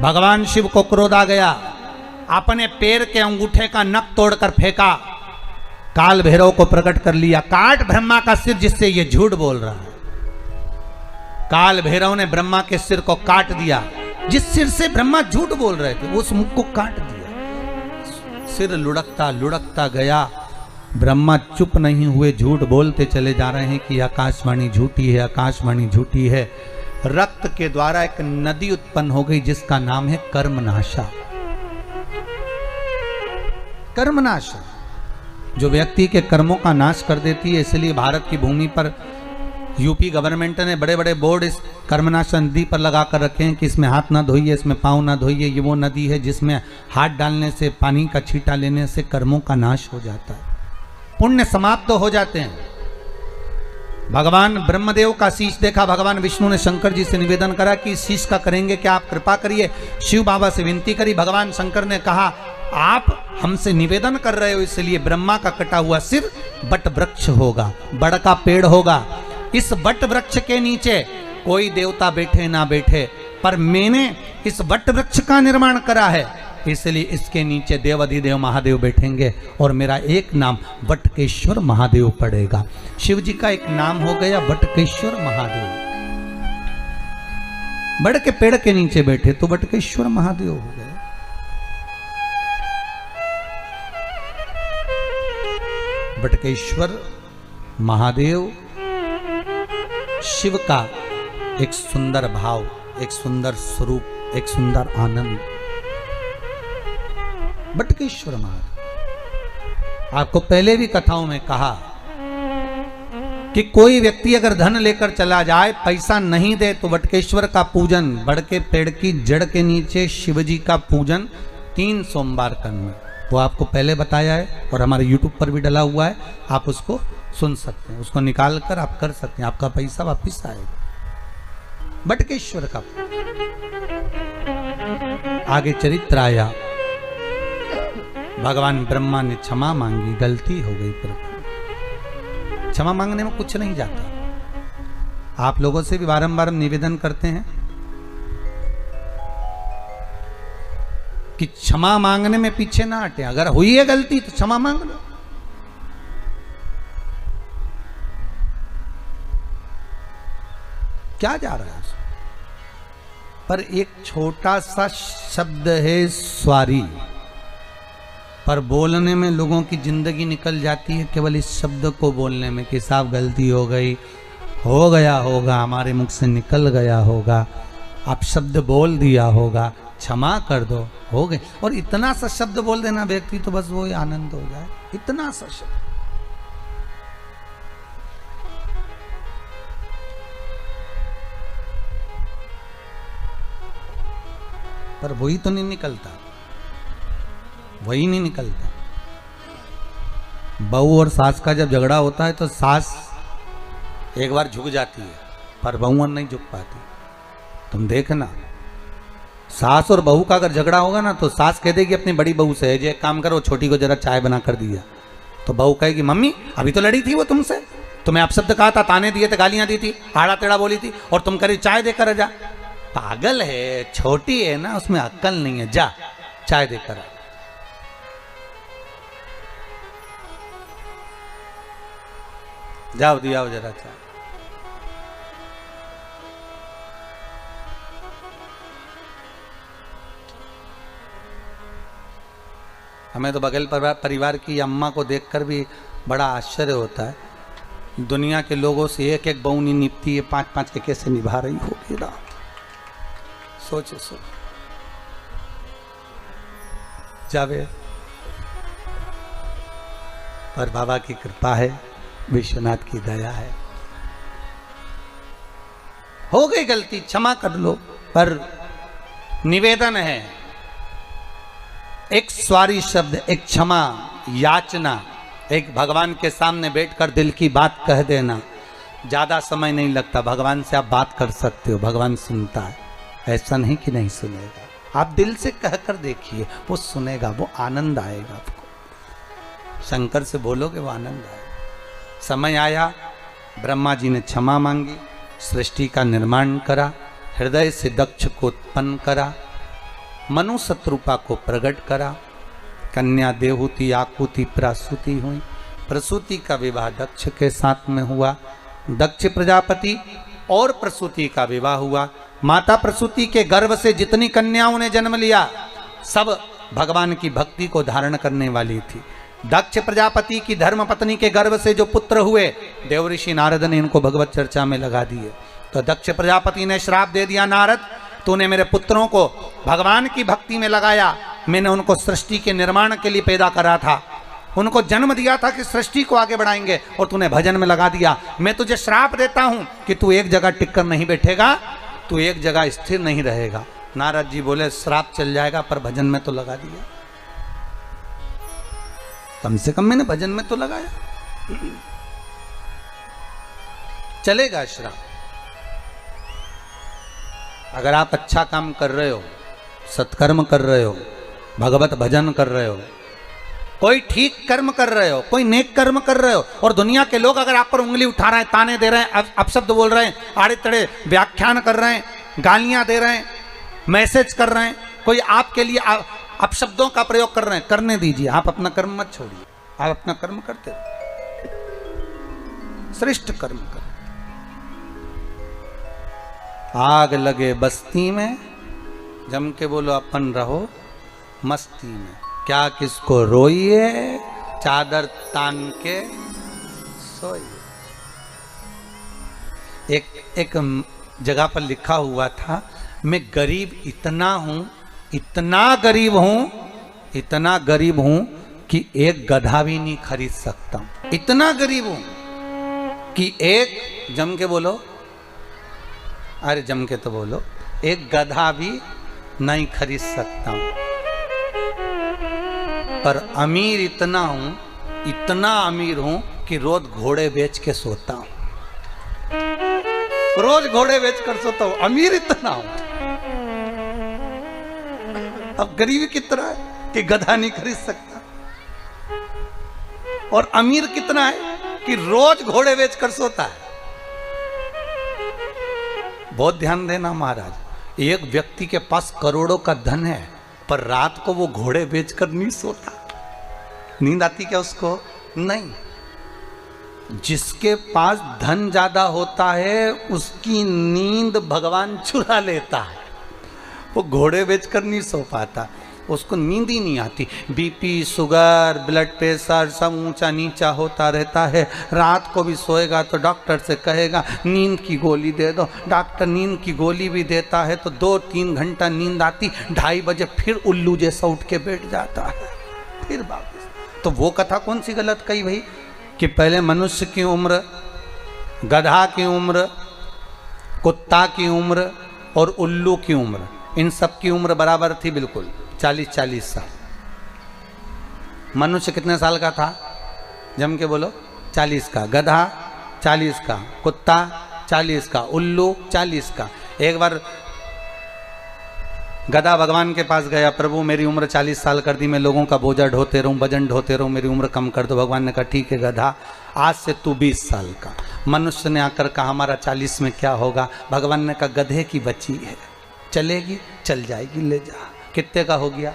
भगवान शिव को क्रोध आ गया, अपने पैर के अंगूठे का नख तोड़कर फेंका, काल भैरव को प्रकट कर लिया, काट ब्रह्मा का सिर जिससे ये झूठ बोल रहा है। काल भैरव ने ब्रह्मा के सिर को काट दिया, जिस सिर से ब्रह्मा झूठ बोल रहे थे उस मुख को काट दिया। सिर लुढ़कता लुढ़कता गया, ब्रह्मा चुप नहीं हुए, झूठ बोलते चले जा रहे हैं कि आकाशवाणी झूठी है, आकाशवाणी झूठी है। रक्त के द्वारा एक नदी उत्पन्न हो गई जिसका नाम है कर्मनाशा। कर्मनाशा जो व्यक्ति के कर्मों का नाश कर देती है, इसलिए भारत की भूमि पर यूपी गवर्नमेंट ने बड़े बड़े बोर्ड इस कर्मनाशा नदी पर लगा कर रखे हैं कि इसमें हाथ ना धोइए, इसमें पाँव ना धोइए। ये वो नदी है जिसमें हाथ डालने से, पानी का छींटा लेने से कर्मों का नाश हो जाता है, पुण्य समाप्त हो जाते हैं। भगवान ब्रह्मदेव का शीश देखा, भगवान विष्णु ने शंकर जी से निवेदन करा कि इस शीश का करेंगे क्या, आप कृपा करिए। शिव बाबा से विनती करी, भगवान शंकर ने कहा आप हमसे निवेदन कर रहे हो, इसलिए ब्रह्मा का कटा हुआ सिर बट वृक्ष होगा, बड़ का पेड़ होगा। इस बट वृक्ष के नीचे कोई देवता बैठे ना बैठे, पर मैंने इस वट वृक्ष का निर्माण करा है, इसलिए इसके नीचे देवाधिदेव महादेव बैठेंगे और मेरा एक नाम वटकेश्वर महादेव पड़ेगा। शिव जी का एक नाम हो गया वटकेश्वर महादेव। बड़ के पेड़ के नीचे बैठे तो वटकेश्वर महादेव हो गए। वटकेश्वर महादेव शिव का एक सुंदर भाव, एक सुंदर स्वरूप, एक सुंदर आनंद। वटकेश्वर महादेव, आपको पहले भी कथाओं में कहा कि कोई व्यक्ति अगर धन लेकर चला जाए, पैसा नहीं दे, तो वटकेश्वर का पूजन, बड़ के पेड़ की जड़ के नीचे शिव जी का पूजन 3 सोमवार करना। वो आपको पहले बताया है और हमारे YouTube पर भी डला हुआ है, आप उसको सुन सकते हैं, उसको निकाल कर आप कर सकते हैं, आपका पैसा वापिस आएगा। वटकेश्वर का आगे चरित्र आया, भगवान ब्रह्मा ने क्षमा मांगी, गलती हो गई प्रभु। क्षमा मांगने में कुछ नहीं जाता। आप लोगों से भी बारंबार निवेदन करते हैं कि क्षमा मांगने में पीछे ना हटे। अगर हुई है गलती तो क्षमा मांग लो। क्या जा रहा है? पर एक छोटा सा शब्द है स्वारी, पर बोलने में लोगों की जिंदगी निकल जाती है केवल इस शब्द को बोलने में कि साहब गलती हो गई, हो गया होगा, हमारे मुख से निकल गया होगा, आप शब्द बोल दिया होगा, क्षमा कर दो, हो गए। और इतना सा शब्द बोल देना व्यक्ति तो बस वो ही आनंद हो जाए, इतना सा शब्द। पर वही तो नहीं निकलता, वही नहीं निकलता। बहू और सास का जब झगड़ा होता है तो सास एक बार झुक जाती है, पर बहू नहीं झुक पाती। तुम देखना, सास और बहू का अगर झगड़ा होगा ना तो सास कह देगी अपनी बड़ी बहू से, एक काम करो, छोटी को जरा चाय बना कर दिया। तो बहू कहेगी मम्मी अभी तो लड़ी थी वो तुमसे, तुम्हें अपशब्द कहा था, ताने दिए थे, गालियां दी थी, आड़ा टेढ़ा बोली थी, और तुम करी चाय देकर जा। पागल है, छोटी है ना, उसमें अक्ल नहीं है, जा चाय देकर आ। जाओ दियाओ जरा चाय। हमें तो बगल परिवार की अम्मा को देखकर भी बड़ा आश्चर्य होता है। दुनिया के लोगों से एक एक बहू नहीं निपती है, 5-5 के कैसे निभा रही होगी ना। सोचो जावे, पर बाबा की कृपा है, विश्वनाथ की दया है। हो गई गलती, क्षमा कर लो, पर निवेदन है, एक स्वारी शब्द, एक क्षमा याचना, एक भगवान के सामने बैठकर दिल की बात कह देना। ज्यादा समय नहीं लगता, भगवान से आप बात कर सकते हो, भगवान सुनता है। ऐसा नहीं कि नहीं सुनेगा, आप दिल से कहकर देखिए, वो सुनेगा, वो आनंद आएगा आपको। शंकर से बोलोगे वो आनंद आएगा। समय आया, ब्रह्मा जी ने क्षमा मांगी, सृष्टि का निर्माण करा, हृदय से दक्ष को उत्पन्न करा, मनु शत्रुपा को प्रकट करा, कन्या देवहूति आकुति प्रसूति हुई। प्रसूति का विवाह दक्ष के साथ में हुआ, दक्ष प्रजापति और प्रसूति का विवाह हुआ। माता प्रसूति के गर्भ से जितनी कन्याओं ने जन्म लिया सब भगवान की भक्ति को धारण करने वाली थी। दक्ष प्रजापति की धर्म पत्नी के गर्भ से जो पुत्र हुए, देवऋषि नारद ने इनको भगवत चर्चा में लगा दिए। तो दक्ष प्रजापति ने श्राप दे दिया, नारद तूने मेरे पुत्रों को भगवान की भक्ति में लगाया, मैंने उनको सृष्टि के निर्माण के लिए पैदा करा था, उनको जन्म दिया था कि सृष्टि को आगे बढ़ाएंगे, और तूने भजन में लगा दिया। मैं तुझे श्राप देता हूं कि तू एक जगह टिककर नहीं बैठेगा, तू एक जगह स्थिर नहीं रहेगा। नारद जी बोले श्राप चल जाएगा, पर भजन में तो लगा दिया, कम से कम मैंने भजन में तो लगाया, चलेगा श्राप। अगर आप अच्छा काम कर रहे हो, सत्कर्म कर रहे हो, भगवत भजन कर रहे हो, कोई ठीक कर्म कर रहे हो, कोई नेक कर्म कर रहे हो, और दुनिया के लोग अगर आप पर उंगली उठा रहे हैं, ताने दे रहे हैं, अपशब्द बोल रहे हैं, आड़े तड़े व्याख्यान कर रहे हैं, गालियां दे रहे हैं, मैसेज कर रहे हैं, कोई आपके लिए आप शब्दों का प्रयोग कर रहे हैं, करने दीजिए, आप अपना कर्म मत छोड़िए, आप अपना कर्म करते रहो, श्रेष्ठ कर्म करो। आग लगे बस्ती में, जम के बोलो अपन रहो मस्ती में, क्या किसको रोइए, चादर तान के सोइए। एक जगह पर लिखा हुआ था, मैं गरीब इतना हूं, इतना गरीब हूं, इतना गरीब हूं कि एक गधा भी नहीं खरीद सकता हूं। इतना गरीब हूं कि एक, जम के बोलो, अरे जम के तो बोलो, एक गधा भी नहीं खरीद सकता हूं। पर अमीर इतना हूं, इतना अमीर हूं कि रोज घोड़े बेच के सोता हूं, रोज घोड़े बेच कर सोता हूं, अमीर इतना हूं। अब गरीबी कितना है कि गधा नहीं खरीद सकता, और अमीर कितना है कि रोज घोड़े बेच कर सोता है। बहुत ध्यान देना महाराज, एक व्यक्ति के पास करोड़ों का धन है, पर रात को वो घोड़े बेचकर नहीं सोता। नींद आती क्या उसको? नहीं। जिसके पास धन ज्यादा होता है उसकी नींद भगवान चुरा लेता है, वो घोड़े बेचकर नहीं सो पाता, उसको नींद ही नहीं आती। बीपी, शुगर, ब्लड प्रेशर सब ऊंचा नीचा होता रहता है। रात को भी सोएगा तो डॉक्टर से कहेगा नींद की गोली दे दो, डॉक्टर नींद की गोली भी देता है तो 2-3 घंटा नींद आती, 2:30 बजे फिर उल्लू जैसा उठ के बैठ जाता है, फिर वापस। तो वो कथा कौन सी गलत कही भाई कि पहले मनुष्य की उम्र, गधा की उम्र, कुत्ता की उम्र और उल्लू की उम्र, इन सब की उम्र बराबर थी, बिल्कुल 40-40 साल। मनुष्य कितने साल का था? जम के बोलो, 40 का। गधा 40 का, कुत्ता 40 का, उल्लू 40 का। एक बार गधा भगवान के पास गया, प्रभु मेरी उम्र 40 साल कर दी, मैं लोगों का बोझा ढोते रहूं, वजन ढोते रहूं, मेरी उम्र कम कर दो। भगवान ने कहा ठीक है गधा, आज से तू 20 साल का। मनुष्य ने आकर कहा हमारा 40 में क्या होगा? भगवान ने कहा गधे की बच्ची है, चलेगी, चल जाएगी, ले जा। कितने का हो गया?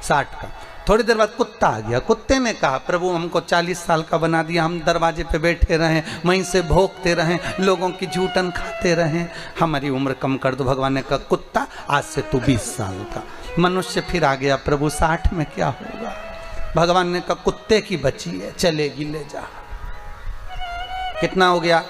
60 का। थोड़ी देर बाद कुत्ता आ गया, कुत्ते ने कहा प्रभु हमको 40 साल का बना दिया, हम दरवाजे पे बैठे रहें, वहीं से भोंकते रहें, लोगों की जूठन खाते रहें, हमारी उम्र कम कर दो। भगवान ने कहा कुत्ता आज से तू 20 साल का। मनुष्य फिर आ गया, प्रभु 60 में क्या होगा? भगवान ने कहा कुत्ते की बच्ची है, चलेगी, ले जा। कितना हो गया?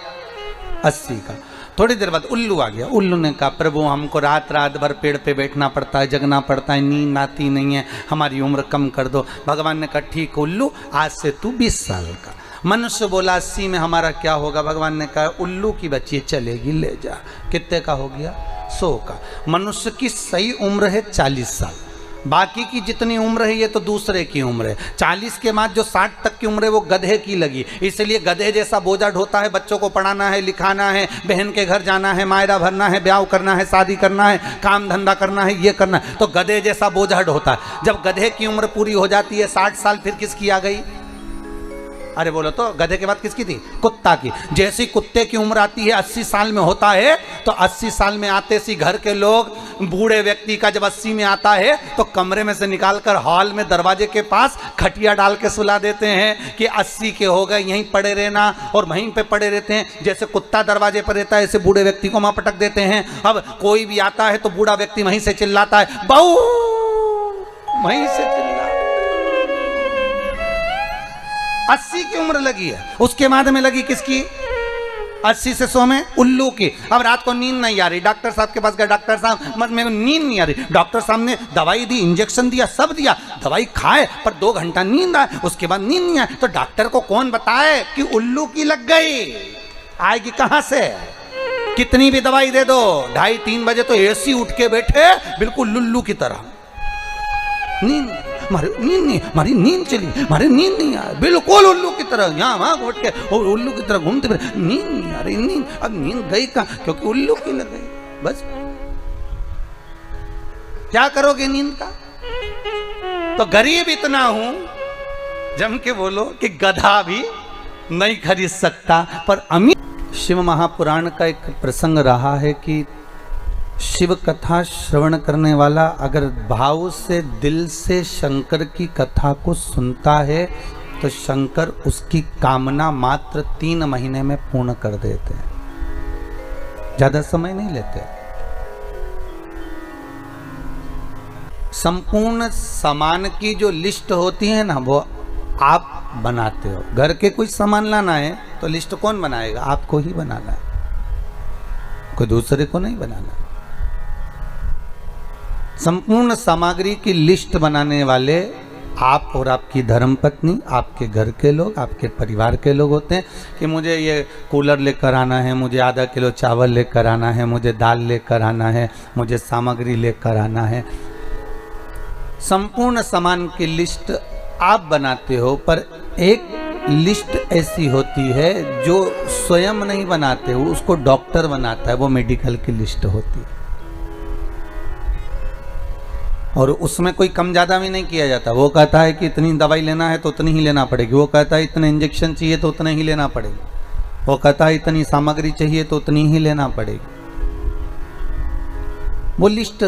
80 का। थोड़ी देर बाद उल्लू आ गया, उल्लू ने कहा प्रभु हमको रात रात भर पेड़ पे बैठना पड़ता है, जगना पड़ता है, नींद आती नहीं है, हमारी उम्र कम कर दो। भगवान ने कहा ठीक उल्लू, आज से तू 20 साल का। मनुष्य बोला 80 में हमारा क्या होगा? भगवान ने कहा उल्लू की बच्ची चलेगी, ले जा। कितने का हो गया? 100 का। मनुष्य की सही उम्र है 40 साल, बाकी की जितनी उम्र है ये तो दूसरे की उम्र है। 40 के बाद जो 60 तक की उम्र है वो गधे की लगी, इसलिए गधे जैसा बोझा ढोता है, बच्चों को पढ़ाना है, लिखाना है, बहन के घर जाना है, मायरा भरना है, ब्याह करना है, शादी करना है, काम धंधा करना है, ये करना है, तो गधे जैसा बोझा ढोता है। जब गधे की उम्र पूरी हो जाती है 60 साल, फिर किसकी आ गई? अरे बोलो तो, गधे के बाद किसकी थी? कुत्ता की। जैसी कुत्ते की उम्र आती है 80 साल में होता है, तो 80 साल में आते सी घर के लोग, बूढ़े व्यक्ति का जब 80 में आता है तो कमरे में से निकालकर हॉल में दरवाजे के पास खटिया डाल के सुला देते हैं कि 80 के हो गए, यहीं पड़े रहना, और वहीं पे पड़े रहते हैं। जैसे कुत्ता दरवाजे पर रहता है ऐसे बूढ़े व्यक्ति को वहां पटक देते हैं। अब कोई भी आता है तो बूढ़ा व्यक्ति वहीं से चिल्लाता है बहू, वहीं से चिल्ला। 80 की उम्र लगी है, उसके बाद में लगी किसकी? 80 से 100 में उल्लू की। अब रात को नींद नहीं आ रही, डॉक्टर साहब के पास गए, डॉक्टर साहब मेरे को नींद नहीं आ रही। डॉक्टर साहब ने दवाई दी, इंजेक्शन दिया, सब दिया, दवाई खाए, पर 2 घंटा नींद आए, उसके बाद नींद नहीं आए। तो डॉक्टर को कौन बताए कि उल्लू की लग गई? आएगी कहां से? कितनी भी दवाई दे दो, 2:30-3 बजे तो एसी उठ के बैठे बिल्कुल लुल्लू की तरह। नींद नहीं, हमारी नींद चली, हमारी नींद नहीं आ, बिल्कुल उल्लू की तरह यहाँ वहां घोट के और उल्लू की तरह घूमते फिर, नींद नहीं आ रही। नींद अब नींद गई कहाँ? क्योंकि उल्लू की लग गई। बस क्या करोगे नींद का? तो गरीब इतना हूं, जम के बोलो, कि गधा भी नहीं खरीद सकता, पर अमीर। शिव महापुराण का एक प्रसंग रहा है कि शिव कथा श्रवण करने वाला अगर भाव से दिल से शंकर की कथा को सुनता है तो शंकर उसकी कामना मात्र 3 महीने में पूर्ण कर देते हैं, ज्यादा समय नहीं लेते। संपूर्ण सामान की जो लिस्ट होती है ना वो आप बनाते हो। घर के कुछ सामान लाना है तो लिस्ट कौन बनाएगा? आपको ही बनाना है, कोई दूसरे को नहीं बनाना। संपूर्ण सामग्री की लिस्ट बनाने वाले आप और आपकी धर्मपत्नी, आपके घर के लोग, आपके परिवार के लोग होते हैं कि मुझे ये कूलर लेकर आना है, मुझे आधा किलो चावल लेकर आना है, मुझे दाल लेकर आना है, मुझे सामग्री लेकर आना है। संपूर्ण सामान की लिस्ट आप बनाते हो, पर एक लिस्ट ऐसी होती है जो स्वयं नहीं बनाते हो, उसको डॉक्टर बनाता है, वो मेडिकल की लिस्ट होती है। और उसमें कोई कम ज़्यादा भी नहीं किया जाता। वो कहता है कि इतनी दवाई लेना है तो उतनी ही लेना पड़ेगी, वो कहता है इतने इंजेक्शन चाहिए तो उतने ही लेना पड़ेगी, वो कहता है इतनी सामग्री चाहिए तो उतनी ही लेना पड़ेगी। वो लिस्ट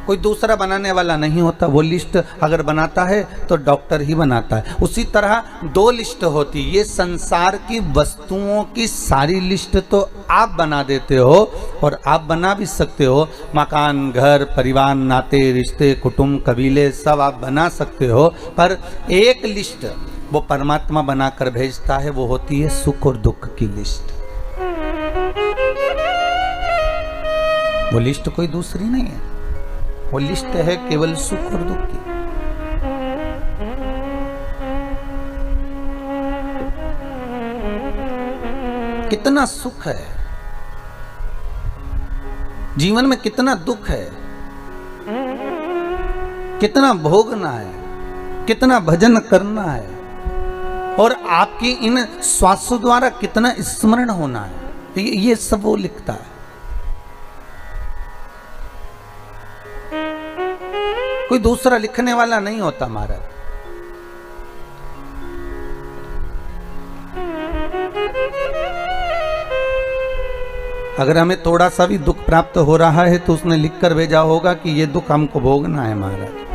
कोई दूसरा बनाने वाला नहीं होता, वो लिस्ट अगर बनाता है तो डॉक्टर ही बनाता है। उसी तरह 2 लिस्ट होती, ये संसार की वस्तुओं की सारी लिस्ट तो आप बना देते हो, और आप बना भी सकते हो। मकान, घर, परिवार, नाते, रिश्ते, कुटुंब, कबीले सब आप बना सकते हो, पर एक लिस्ट वो परमात्मा बनाकर भेजता है, वो होती है सुख और दुख की लिस्ट। वो लिस्ट कोई दूसरी नहीं है, वो लिस्ट है केवल सुख और दुख की। कितना सुख है जीवन में, कितना दुख है, कितना भोगना है, कितना भजन करना है, और आपकी इन श्वासों द्वारा कितना स्मरण होना है, ये सब वो लिखता है। कोई दूसरा लिखने वाला नहीं होता महाराज। अगर हमें थोड़ा सा भी दुख प्राप्त हो रहा है तो उसने लिखकर भेजा होगा कि ये दुख हमको भोगना है महाराज।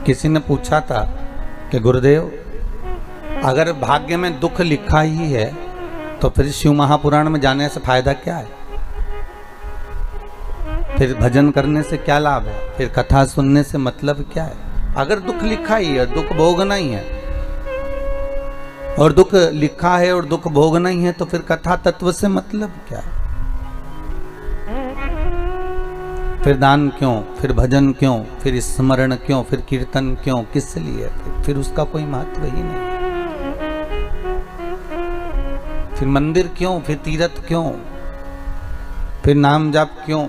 किसी ने पूछा था कि गुरुदेव अगर भाग्य में दुख लिखा ही है तो फिर शिव महापुराण में जाने से फायदा क्या है? फिर भजन करने से क्या लाभ है? फिर कथा सुनने से मतलब क्या है? अगर दुख लिखा ही है, दुख भोगना ही है, और दुख लिखा है और दुख भोगना ही है, तो फिर कथा तत्व से मतलब क्या है? फिर दान क्यों, फिर भजन क्यों, फिर स्मरण क्यों, फिर कीर्तन क्यों, किस लिए? फिर उसका कोई महत्व ही नहीं। फिर मंदिर क्यों, फिर तीर्थ क्यों, फिर नाम जाप क्यों,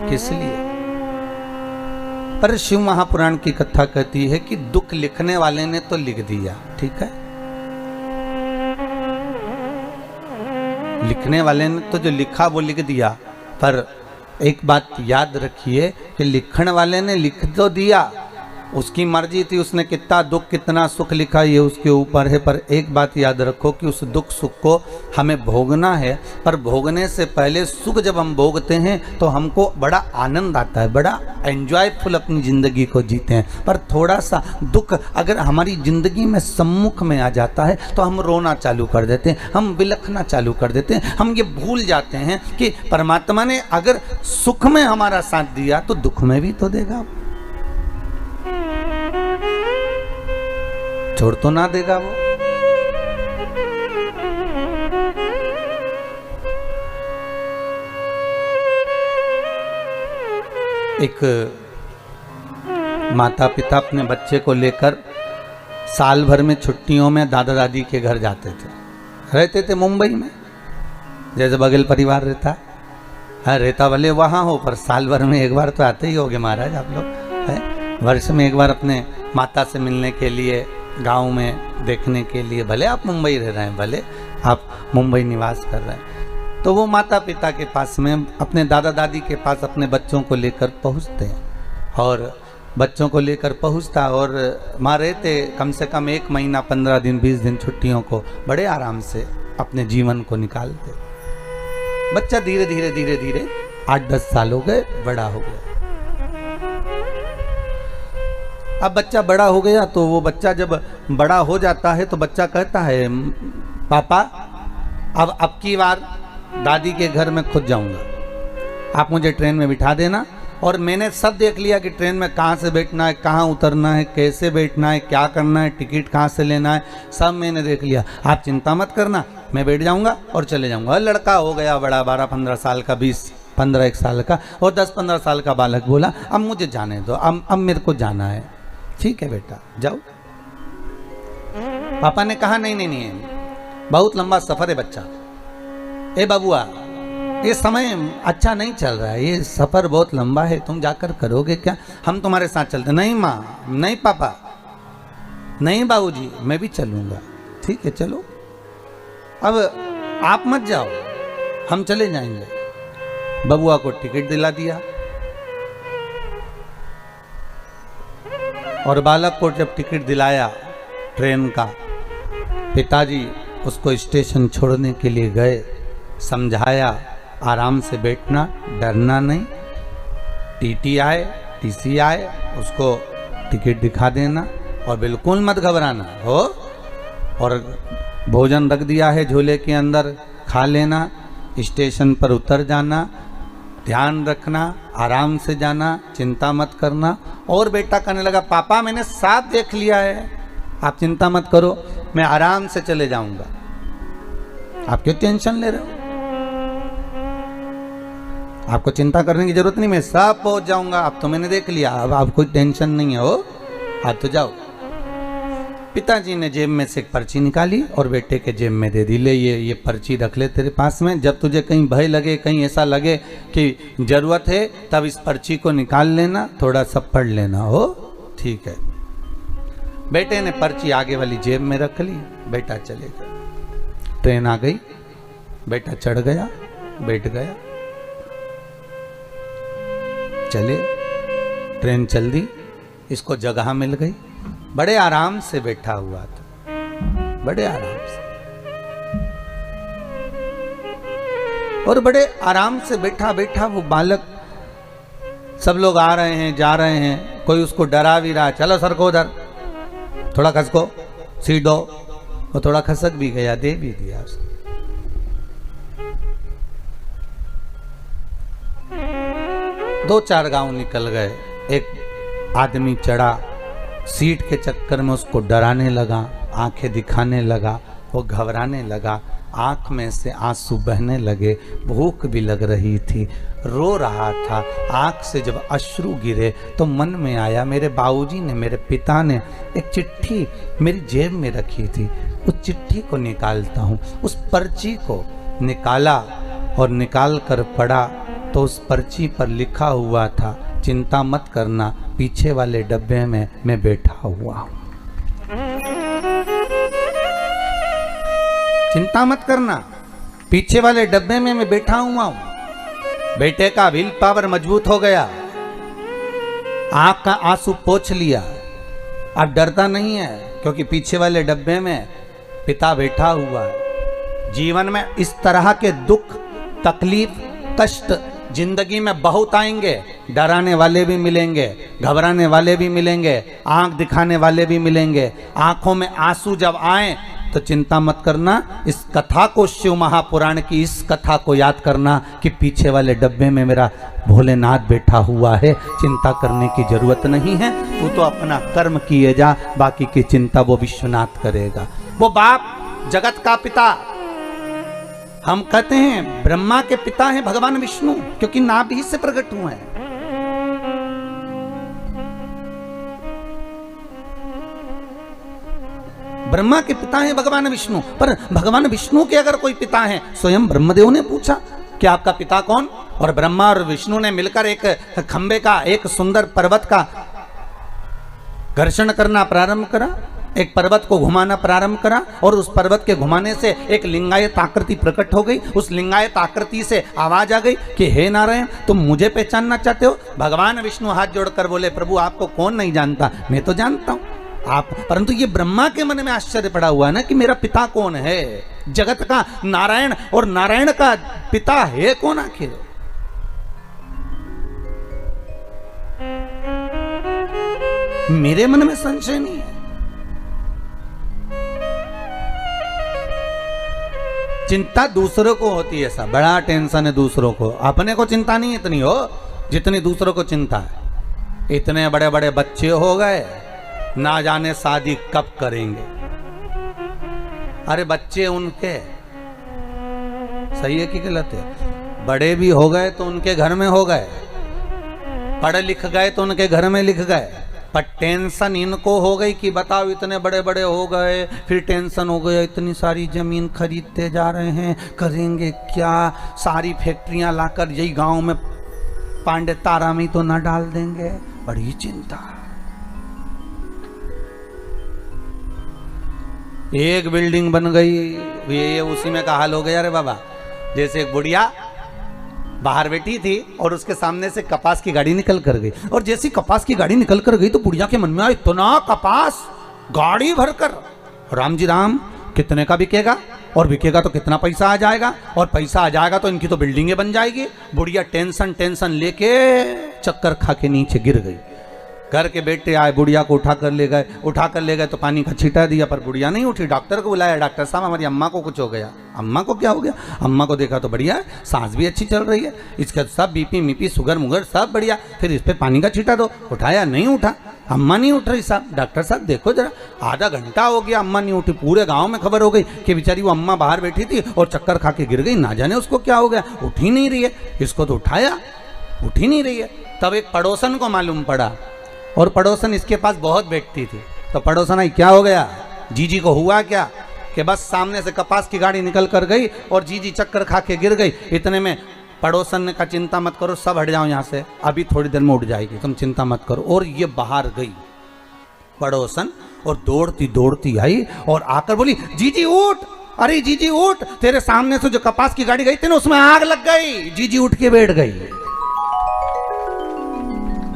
किस लिए? पर शिव महापुराण की कथा कहती है कि दुख लिखने वाले ने तो लिख दिया, ठीक है, लिखने वाले ने तो जो लिखा वो लिख दिया, पर एक बात याद रखिए कि लिखने वाले ने लिख तो दिया, उसकी मर्जी थी, उसने कितना दुख कितना सुख लिखा ये उसके ऊपर है। पर एक बात याद रखो कि उस दुख सुख को हमें भोगना है, पर भोगने से पहले सुख जब हम भोगते हैं तो हमको बड़ा आनंद आता है, बड़ा एंजॉयफुल अपनी ज़िंदगी को जीते हैं। पर थोड़ा सा दुख अगर हमारी ज़िंदगी में सम्मुख में आ जाता है तो हम रोना चालू कर देते हैं, हम बिलखना चालू कर देते हैं, हम ये भूल जाते हैं कि परमात्मा ने अगर सुख में हमारा साथ दिया तो दुख में भी तो देगा, छोड़ तो ना देगा वो। एक माता पिता अपने बच्चे को लेकर साल भर में छुट्टियों में दादा दादी के घर जाते थे, रहते थे मुंबई में, जैसे बगल परिवार रहता है। हाँ, रहता भले वहाँ हो, पर साल भर में एक बार तो आते ही होगे महाराज आप लोग, है वर्ष में एक बार अपने माता से मिलने के लिए, गांव में देखने के लिए। भले आप मुंबई रह रहे हैं, भले आप मुंबई निवास कर रहे हैं, तो वो माता पिता के पास में अपने दादा दादी के पास अपने बच्चों को लेकर पहुंचते हैं, और बच्चों को लेकर पहुंचता, और माँ रहते कम से कम 1 महीना 15 दिन 20 दिन छुट्टियों को बड़े आराम से अपने जीवन को निकालते। बच्चा धीरे धीरे धीरे धीरे 8-10 साल हो गए, बड़ा हो गया। अब बच्चा बड़ा हो गया तो वो बच्चा जब बड़ा हो जाता है तो बच्चा कहता है पापा अब की बार दादी के घर में खुद जाऊंगा, आप मुझे ट्रेन में बिठा देना, और मैंने सब देख लिया कि ट्रेन में कहाँ से बैठना है, कहाँ उतरना है, कैसे बैठना है, क्या करना है, टिकट कहाँ से लेना है, सब मैंने देख लिया, आप चिंता मत करना, मैं बैठ जाऊंगा और चले जाऊंगा। लड़का हो गया बड़ा, 12-15 साल का, 20-15 साल का, और 10-15 साल का बालक बोला अब मुझे जाने दो, अब मेरे को जाना है। ठीक है बेटा जाओ। पापा ने कहा नहीं नहीं नहीं, बहुत लंबा सफर है बच्चा, ए बाबुआ ये समय अच्छा नहीं चल रहा है, ये सफर बहुत लंबा है, तुम जाकर करोगे क्या, हम तुम्हारे साथ चलते। नहीं माँ, नहीं पापा, नहीं बाबूजी, मैं भी चलूंगा। ठीक है चलो, अब आप मत जाओ, हम चले जाएंगे। बबुआ को टिकट दिला दिया, और बालक को जब टिकट दिलाया ट्रेन का, पिताजी उसको स्टेशन छोड़ने के लिए गए, समझाया आराम से बैठना, डरना नहीं, टीटी आए, टीसी आए, उसको टिकट दिखा देना और बिल्कुल मत घबराना हो, और भोजन रख दिया है झोले के अंदर, खा लेना, स्टेशन पर उतर जाना, ध्यान रखना, आराम से जाना, चिंता मत करना। और बेटा कहने लगा पापा मैंने साथ देख लिया है, आप चिंता मत करो, मैं आराम से चले जाऊंगा, आप क्यों टेंशन ले रहे हो, आपको चिंता करने की जरूरत नहीं, मैं सब पहुंच जाऊंगा, अब तो मैंने देख लिया, अब आप कोई टेंशन नहीं है, हो आप तो जाओ। पिताजी ने जेब में से एक पर्ची निकाली और बेटे के जेब में दे दी, ले ये पर्ची रख ले तेरे पास में, जब तुझे कहीं भय लगे, कहीं ऐसा लगे कि जरूरत है, तब इस पर्ची को निकाल लेना, थोड़ा सा पढ़ लेना। हो ठीक है। बेटे ने पर्ची आगे वाली जेब में रख ली, बेटा चले गया। ट्रेन आ गई, बेटा चढ़ गया, बैठ गया, चले, ट्रेन चल दी, इसको जगह मिल गई, बड़े आराम से बैठा हुआ था, बड़े आराम से, और बड़े आराम से बैठा बैठा वो बालक, सब लोग आ रहे हैं जा रहे हैं, कोई उसको डरा भी रहा, चलो सर को उधर, थोड़ा खसको, सीट दो, वो थोड़ा खसक भी गया, दे भी दिया उसने। 2-4 गांव निकल गए, एक आदमी चढ़ा, सीट के चक्कर में उसको डराने लगा, आंखें दिखाने लगा, वो घबराने लगा, आंख में से आंसू बहने लगे, भूख भी लग रही थी, रो रहा था। आंख से जब अश्रु गिरे तो मन में आया मेरे बाबूजी ने, मेरे पिता ने एक चिट्ठी मेरी जेब में रखी थी, उस चिट्ठी को निकालता हूँ। उस पर्ची को निकाला और निकाल कर पढ़ा तो उस पर्ची पर लिखा हुआ था, चिंता मत करना, पीछे वाले डब्बे में मैं बैठा हुआ हूं, चिंता मत करना, पीछे वाले डब्बे में मैं बैठा हुआ हूं। बेटे का विल पावर मजबूत हो गया, आंख का आंसू पोंछ लिया, अब डरता नहीं है, क्योंकि पीछे वाले डब्बे में पिता बैठा हुआ है। जीवन में इस तरह के दुख, तकलीफ, कष्ट जिंदगी में बहुत आएंगे, डराने वाले भी मिलेंगे, घबराने वाले भी मिलेंगे, आंख दिखाने वाले भी मिलेंगे। आंखों में आंसू जब आए तो चिंता मत करना, इस कथा को, शिव महापुराण की इस कथा को याद करना कि पीछे वाले डब्बे में मेरा भोलेनाथ बैठा हुआ है, चिंता करने की जरूरत नहीं है, तू तो अपना कर्म किए जा, बाकी की चिंता वो विश्वनाथ करेगा। वो बाप जगत का पिता, हम कहते हैं ब्रह्मा के पिता हैं भगवान विष्णु, क्योंकि नाभि से प्रकट हुए हैं। ब्रह्मा के पिता हैं भगवान विष्णु, पर भगवान विष्णु के अगर कोई पिता हैं, स्वयं ब्रह्मदेव ने पूछा कि आपका पिता कौन, और ब्रह्मा और विष्णु ने मिलकर एक खंबे का, एक सुंदर पर्वत का घर्षण करना प्रारंभ करा, एक पर्वत को घुमाना प्रारंभ करा, और उस पर्वत के घुमाने से एक लिंगायत आकृति प्रकट हो गई। उस लिंगायत आकृति से आवाज आ गई कि हे नारायण, तुम मुझे पहचानना चाहते हो? भगवान विष्णु हाथ जोड़कर बोले, प्रभु आपको कौन नहीं जानता, मैं तो जानता हूं, आप, परंतु ये ब्रह्मा के मन में आश्चर्य पड़ा हुआ है ना कि मेरा पिता कौन है, जगत का नारायण, और नारायण का पिता है कौन आखिर। मेरे मन में संशय नहीं है। चिंता दूसरों को होती है, सब बड़ा टेंशन है दूसरों को, अपने को चिंता नहीं इतनी हो जितनी दूसरों को चिंता है। इतने बड़े बड़े बच्चे हो गए, ना जाने शादी कब करेंगे। अरे बच्चे उनके सही है कि गलत है, बड़े भी हो गए तो उनके घर में हो गए, पढ़ लिख गए तो उनके घर में लिख गए, पर टेंशन इनको हो गई कि बताओ इतने बड़े बड़े हो गए, फिर टेंशन हो गया इतनी सारी जमीन खरीदते जा रहे हैं, करेंगे क्या, सारी फैक्ट्रियां लाकर यही गांव में पांडे तारा में तो ना डाल देंगे, बड़ी चिंता। एक बिल्डिंग बन गई, ये उसी में का हाल हो गया। अरे बाबा, जैसे एक बुढ़िया बाहर बैठी थी और उसके सामने से कपास की गाड़ी निकल कर गई, और जैसी कपास की गाड़ी निकल कर गई तो बुढ़िया के मन में आया इतना कपास गाड़ी भरकर, राम जी राम कितने का बिकेगा, और बिकेगा तो कितना पैसा आ जाएगा, और पैसा आ जाएगा तो इनकी तो बिल्डिंगें बन जाएगी। बुढ़िया टेंशन लेके चक्कर खा के नीचे गिर गई। घर के बेटे आए, बुढ़िया को उठा कर ले गए तो पानी का छींटा दिया, पर बुढ़िया नहीं उठी। डॉक्टर को बुलाया, डॉक्टर साहब हमारी अम्मा को कुछ हो गया। अम्मा को क्या हो गया? अम्मा को देखा तो बढ़िया है, सांस भी अच्छी चल रही है, इसका सब बीपी मीपी शुगर मुगर सब बढ़िया, फिर इस पर पानी का छींटा दो। उठाया, नहीं उठा, अम्मा नहीं उठ रही साहब। डॉक्टर साहब देखो जरा, आधा घंटा हो गया अम्मा नहीं उठी, पूरे गांव में खबर हो गई कि बेचारी वो अम्मा बाहर बैठी थी और चक्कर खा के गिर गई, ना जाने उसको क्या हो गया, उठ ही नहीं रही है। इसको तो उठाया, उठ ही नहीं रही है। तब एक पड़ोसन को मालूम पड़ा, और पड़ोसन इसके पास बहुत बैठती थी, तो पड़ोसन आई, क्या हो गया जीजी को, हुआ क्या? कि बस सामने से कपास की गाड़ी निकल कर गई और जीजी चक्कर खा के गिर गई। इतने में पड़ोसन ने कहा, चिंता मत करो, सब हट जाओ यहाँ से, अभी थोड़ी देर में उठ जाएगी, तुम चिंता मत करो। और ये बाहर गई पड़ोसन, और दौड़ती दौड़ती आई और आकर बोली, जीजी उठ, अरे जीजी उठ, तेरे सामने से जो कपास की गाड़ी गई थी ना उसमें आग लग गई। जीजी उठ के बैठ गई,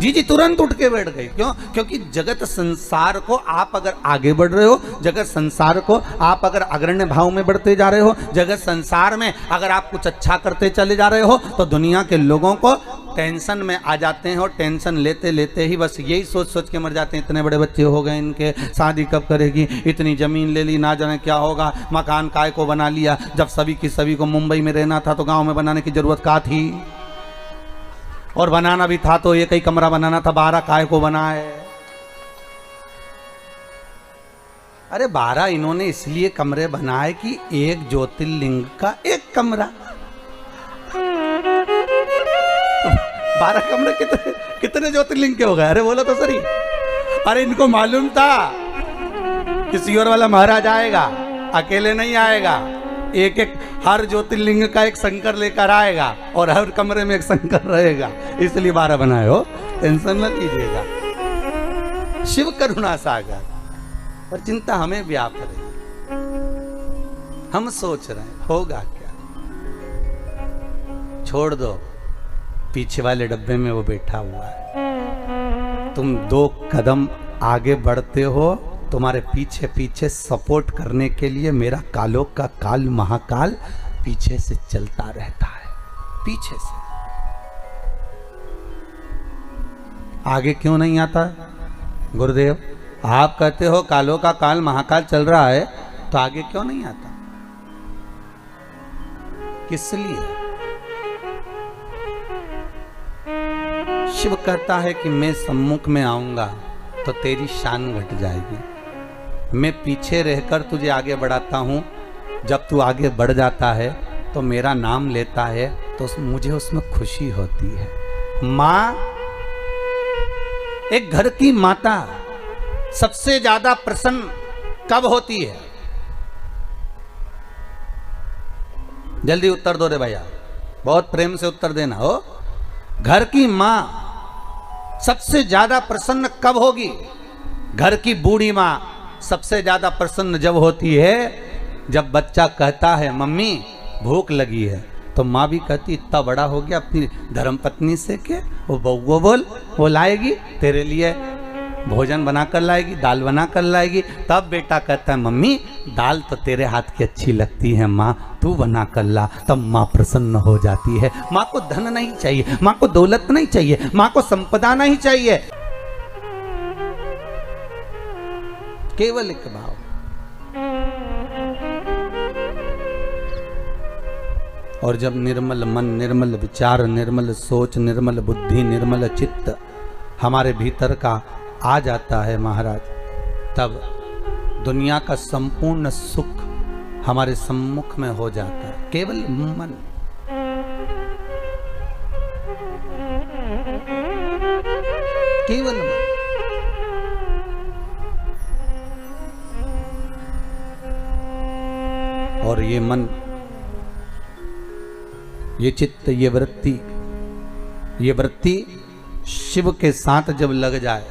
जीजी तुरंत उठ के बैठ गई। क्यों? क्योंकि जगत संसार को आप अगर आगे बढ़ रहे हो, जगत संसार को आप अगर अग्रण्य भाव में बढ़ते जा रहे हो, जगत संसार में अगर आप कुछ अच्छा करते चले जा रहे हो, तो दुनिया के लोगों को टेंशन में आ जाते हैं, और टेंशन लेते लेते ही बस यही सोच सोच के मर जाते हैं, इतने बड़े बच्चे हो गए इनके, शादी कब करेगी, इतनी जमीन ले ली, ना जाने क्या होगा, मकान काय को बना लिया, जब सभी की सभी को मुंबई में रहना था तो गाँव में बनाने की जरूरत क्या थी, और बनाना भी था तो एक ही कमरा बनाना था, 12 काय को बनाए। अरे 12 इन्होंने इसलिए कमरे बनाए कि एक ज्योतिर्लिंग का एक कमरा। 12 कमरे कितने ज्योतिर्लिंग के हो गए? अरे बोलो तो सही। अरे इनको मालूम था किसी और वाला महाराज आएगा, अकेले नहीं आएगा, एक एक हर ज्योतिर्लिंग का एक शंकर लेकर आएगा और हर कमरे में एक शंकर रहेगा, इसलिए 12 बनाए हो, टेंशन न लीजिएगा। शिव करुणा सागर, पर चिंता हमें व्याप रही, हम सोच रहे हैं होगा क्या। छोड़ दो, पीछे वाले डब्बे में वो बैठा हुआ है, तुम 2 कदम आगे बढ़ते हो, तुम्हारे पीछे पीछे सपोर्ट करने के लिए मेरा कालों का काल महाकाल पीछे से चलता रहता है, पीछे से। आगे क्यों नहीं आता? गुरुदेव आप कहते हो कालों का काल महाकाल चल रहा है, तो आगे क्यों नहीं आता? किस लिए? शिव कहता है कि मैं सम्मुख में आऊंगा तो तेरी शान घट जाएगी, मैं पीछे रहकर तुझे आगे बढ़ाता हूं, जब तू आगे बढ़ जाता है तो मेरा नाम लेता है तो मुझे उसमें खुशी होती है। माँ, एक घर की माता सबसे ज्यादा प्रसन्न कब होती है? जल्दी उत्तर दो रे भैया, बहुत प्रेम से उत्तर देना हो। घर की माँ सबसे ज्यादा प्रसन्न कब होगी? घर की बूढ़ी माँ सबसे ज्यादा प्रसन्न जब होती है जब बच्चा कहता है मम्मी भूख लगी है, तो माँ भी कहती इतना बड़ा हो गया अपनी धर्मपत्नी से के वो बउआ बोल, वो लाएगी तेरे लिए भोजन बना कर लाएगी, दाल बना कर लाएगी, तब बेटा कहता है मम्मी दाल तो तेरे हाथ की अच्छी लगती है माँ, तू बना कर ला। तब माँ प्रसन्न हो जाती है। माँ को धन नहीं चाहिए, माँ को दौलत नहीं चाहिए, माँ को संपदा नहीं चाहिए, केवल एक भाव। और जब निर्मल मन, निर्मल विचार, निर्मल सोच, निर्मल बुद्धि, निर्मल चित्त हमारे भीतर का आ जाता है महाराज, तब दुनिया का संपूर्ण सुख हमारे सम्मुख में हो जाता है। केवल मन, केवल मन। और ये मन, ये चित्त, ये वृत्ति शिव के साथ जब लग जाए,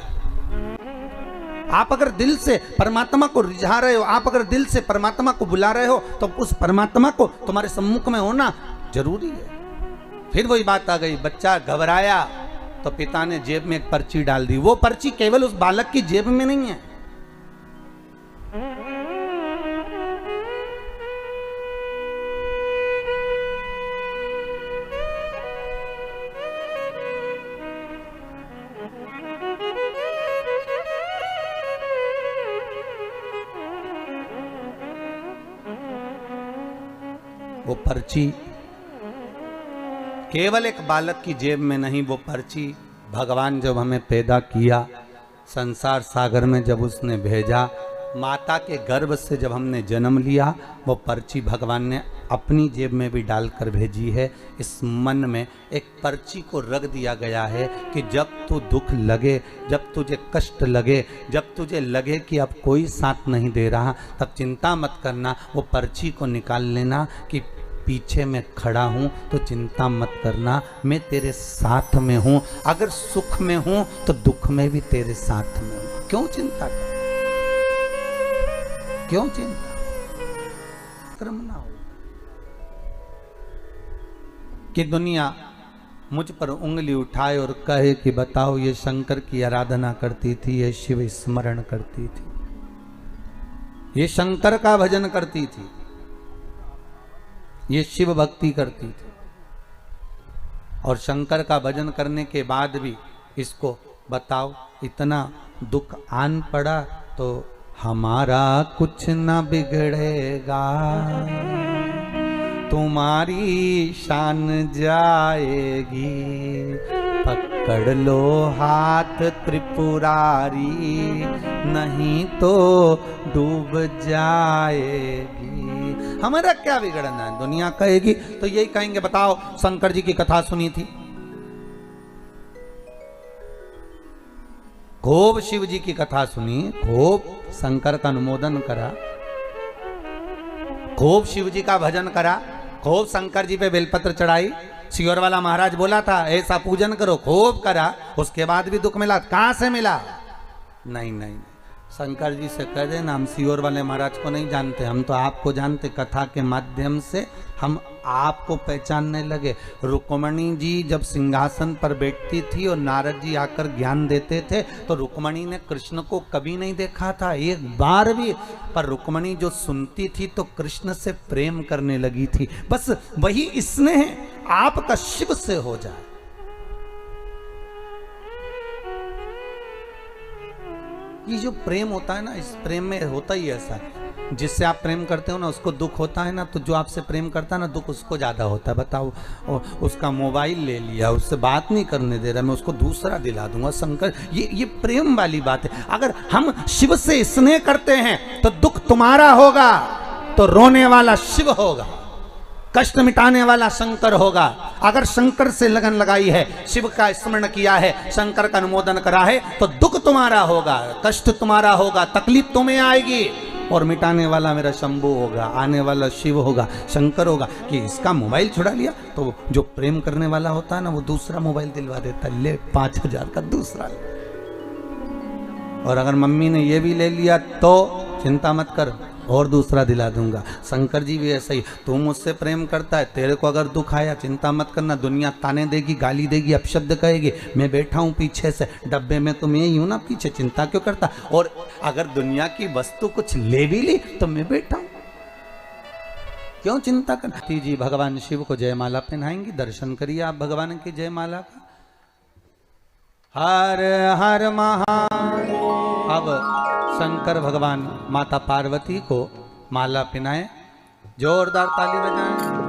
आप अगर दिल से परमात्मा को रिझा रहे हो, आप अगर दिल से परमात्मा को बुला रहे हो, तो उस परमात्मा को तुम्हारे सम्मुख में होना जरूरी है। फिर वही बात आ गई, बच्चा घबराया तो पिता ने जेब में एक पर्ची डाल दी। वो पर्ची केवल उस बालक की जेब में नहीं है, वो पर्ची केवल एक बालक की जेब में नहीं, वो पर्ची भगवान जब हमें पैदा किया, संसार सागर में जब उसने भेजा, माता के गर्भ से जब हमने जन्म लिया, वो पर्ची भगवान ने अपनी जेब में भी डालकर भेजी है। इस मन में एक पर्ची को रख दिया गया है कि जब तू दुख लगे, जब तुझे कष्ट लगे, जब तुझे लगे कि अब कोई साथ नहीं दे रहा, तब चिंता मत करना, वो पर्ची को निकाल लेना कि पीछे मैं खड़ा हूं, तो चिंता मत करना, मैं तेरे साथ में हूं। अगर सुख में हूं तो दुख में भी तेरे साथ में हूं। क्यों चिंता कर, क्यों चिंता, कर्म ना हो कि दुनिया मुझ पर उंगली उठाए और कहे कि बताओ ये शंकर की आराधना करती थी, ये शिव स्मरण करती थी, ये शंकर का भजन करती थी, ये शिव भक्ति करती थी, और शंकर का भजन करने के बाद भी इसको बताओ इतना दुख आन पड़ा तो हमारा कुछ न बिगड़ेगा, तुम्हारी शान जाएगी, पकड़ लो हाथ त्रिपुरारी, नहीं तो डूब जाएगी। हमारा क्या बिगड़ना है? दुनिया कहेगी तो यही कहेंगे, बताओ शंकर जी की कथा सुनी थी, खूब शिव जी की कथा सुनी, खूब शंकर का अनुमोदन करा, खूब शिव जी का भजन करा, खूब शंकर जी पे बेलपत्र चढ़ाई, सियोर वाला महाराज बोला था ऐसा पूजन करो, खूब करा, उसके बाद भी दुख मिला। कहां से मिला? नहीं नहीं, शंकर जी से कह देना हम सियोर वाले महाराज को नहीं जानते, हम तो आपको जानते, कथा के माध्यम से हम आपको पहचानने लगे। रुक्मणी जी जब सिंहासन पर बैठती थी और नारद जी आकर ज्ञान देते थे, तो रुक्मणी ने कृष्ण को कभी नहीं देखा था, एक बार भी, पर रुक्मणी जो सुनती थी तो कृष्ण से प्रेम करने लगी थी। बस वही स्नेह आपका शिव से हो जाए। ये जो प्रेम होता है ना, इस प्रेम में होता ही ऐसा है, जिससे आप प्रेम करते हो ना उसको दुख होता है ना, तो जो आपसे प्रेम करता है ना दुख उसको ज्यादा होता है। बताओ, उसका मोबाइल ले लिया, उससे बात नहीं करने दे रहा, मैं उसको दूसरा दिला दूंगा। शंकर, ये प्रेम वाली बात है। अगर हम शिव से स्नेह करते हैं तो दुख तुम्हारा होगा तो रोने वाला शिव होगा, कष्ट मिटाने वाला शंकर होगा। अगर शंकर से लगन लगाई है, शिव का स्मरण किया है, शंकर का अनुमोदन करा है, तो दुख तुम्हारा होगा, कष्ट तुम्हारा होगा, तकलीफ तुम्हें आएगी, और मिटाने वाला मेरा शंभु होगा, आने वाला शिव होगा, शंकर होगा। कि इसका मोबाइल छुड़ा लिया तो जो प्रेम करने वाला होता है ना वो दूसरा मोबाइल दिलवा देता है, ले 5000 का दूसरा ले। और अगर मम्मी ने ये भी ले लिया तो चिंता मत कर, और दूसरा दिला दूंगा। शंकर जी भी ऐसा ही, तू मुझसे प्रेम करता है, तेरे को अगर दुख आया चिंता मत करना, दुनिया ताने देगी, गाली देगी, अपशब्द कहेगी, मैं बैठा हूँ पीछे से डब्बे में, तो मैं ही हूँ ना पीछे, चिंता क्यों करता। और अगर दुनिया की वस्तु कुछ ले भी ली तो मैं बैठा हूँ, क्यों चिंता करना। जी भगवान शिव को जयमाला पहनाएंगी, दर्शन करिए आप भगवान की जयमाला का। हर हर महादेव। अब शंकर भगवान माता पार्वती को माला पहनाए, जोरदार ताली बजाएं।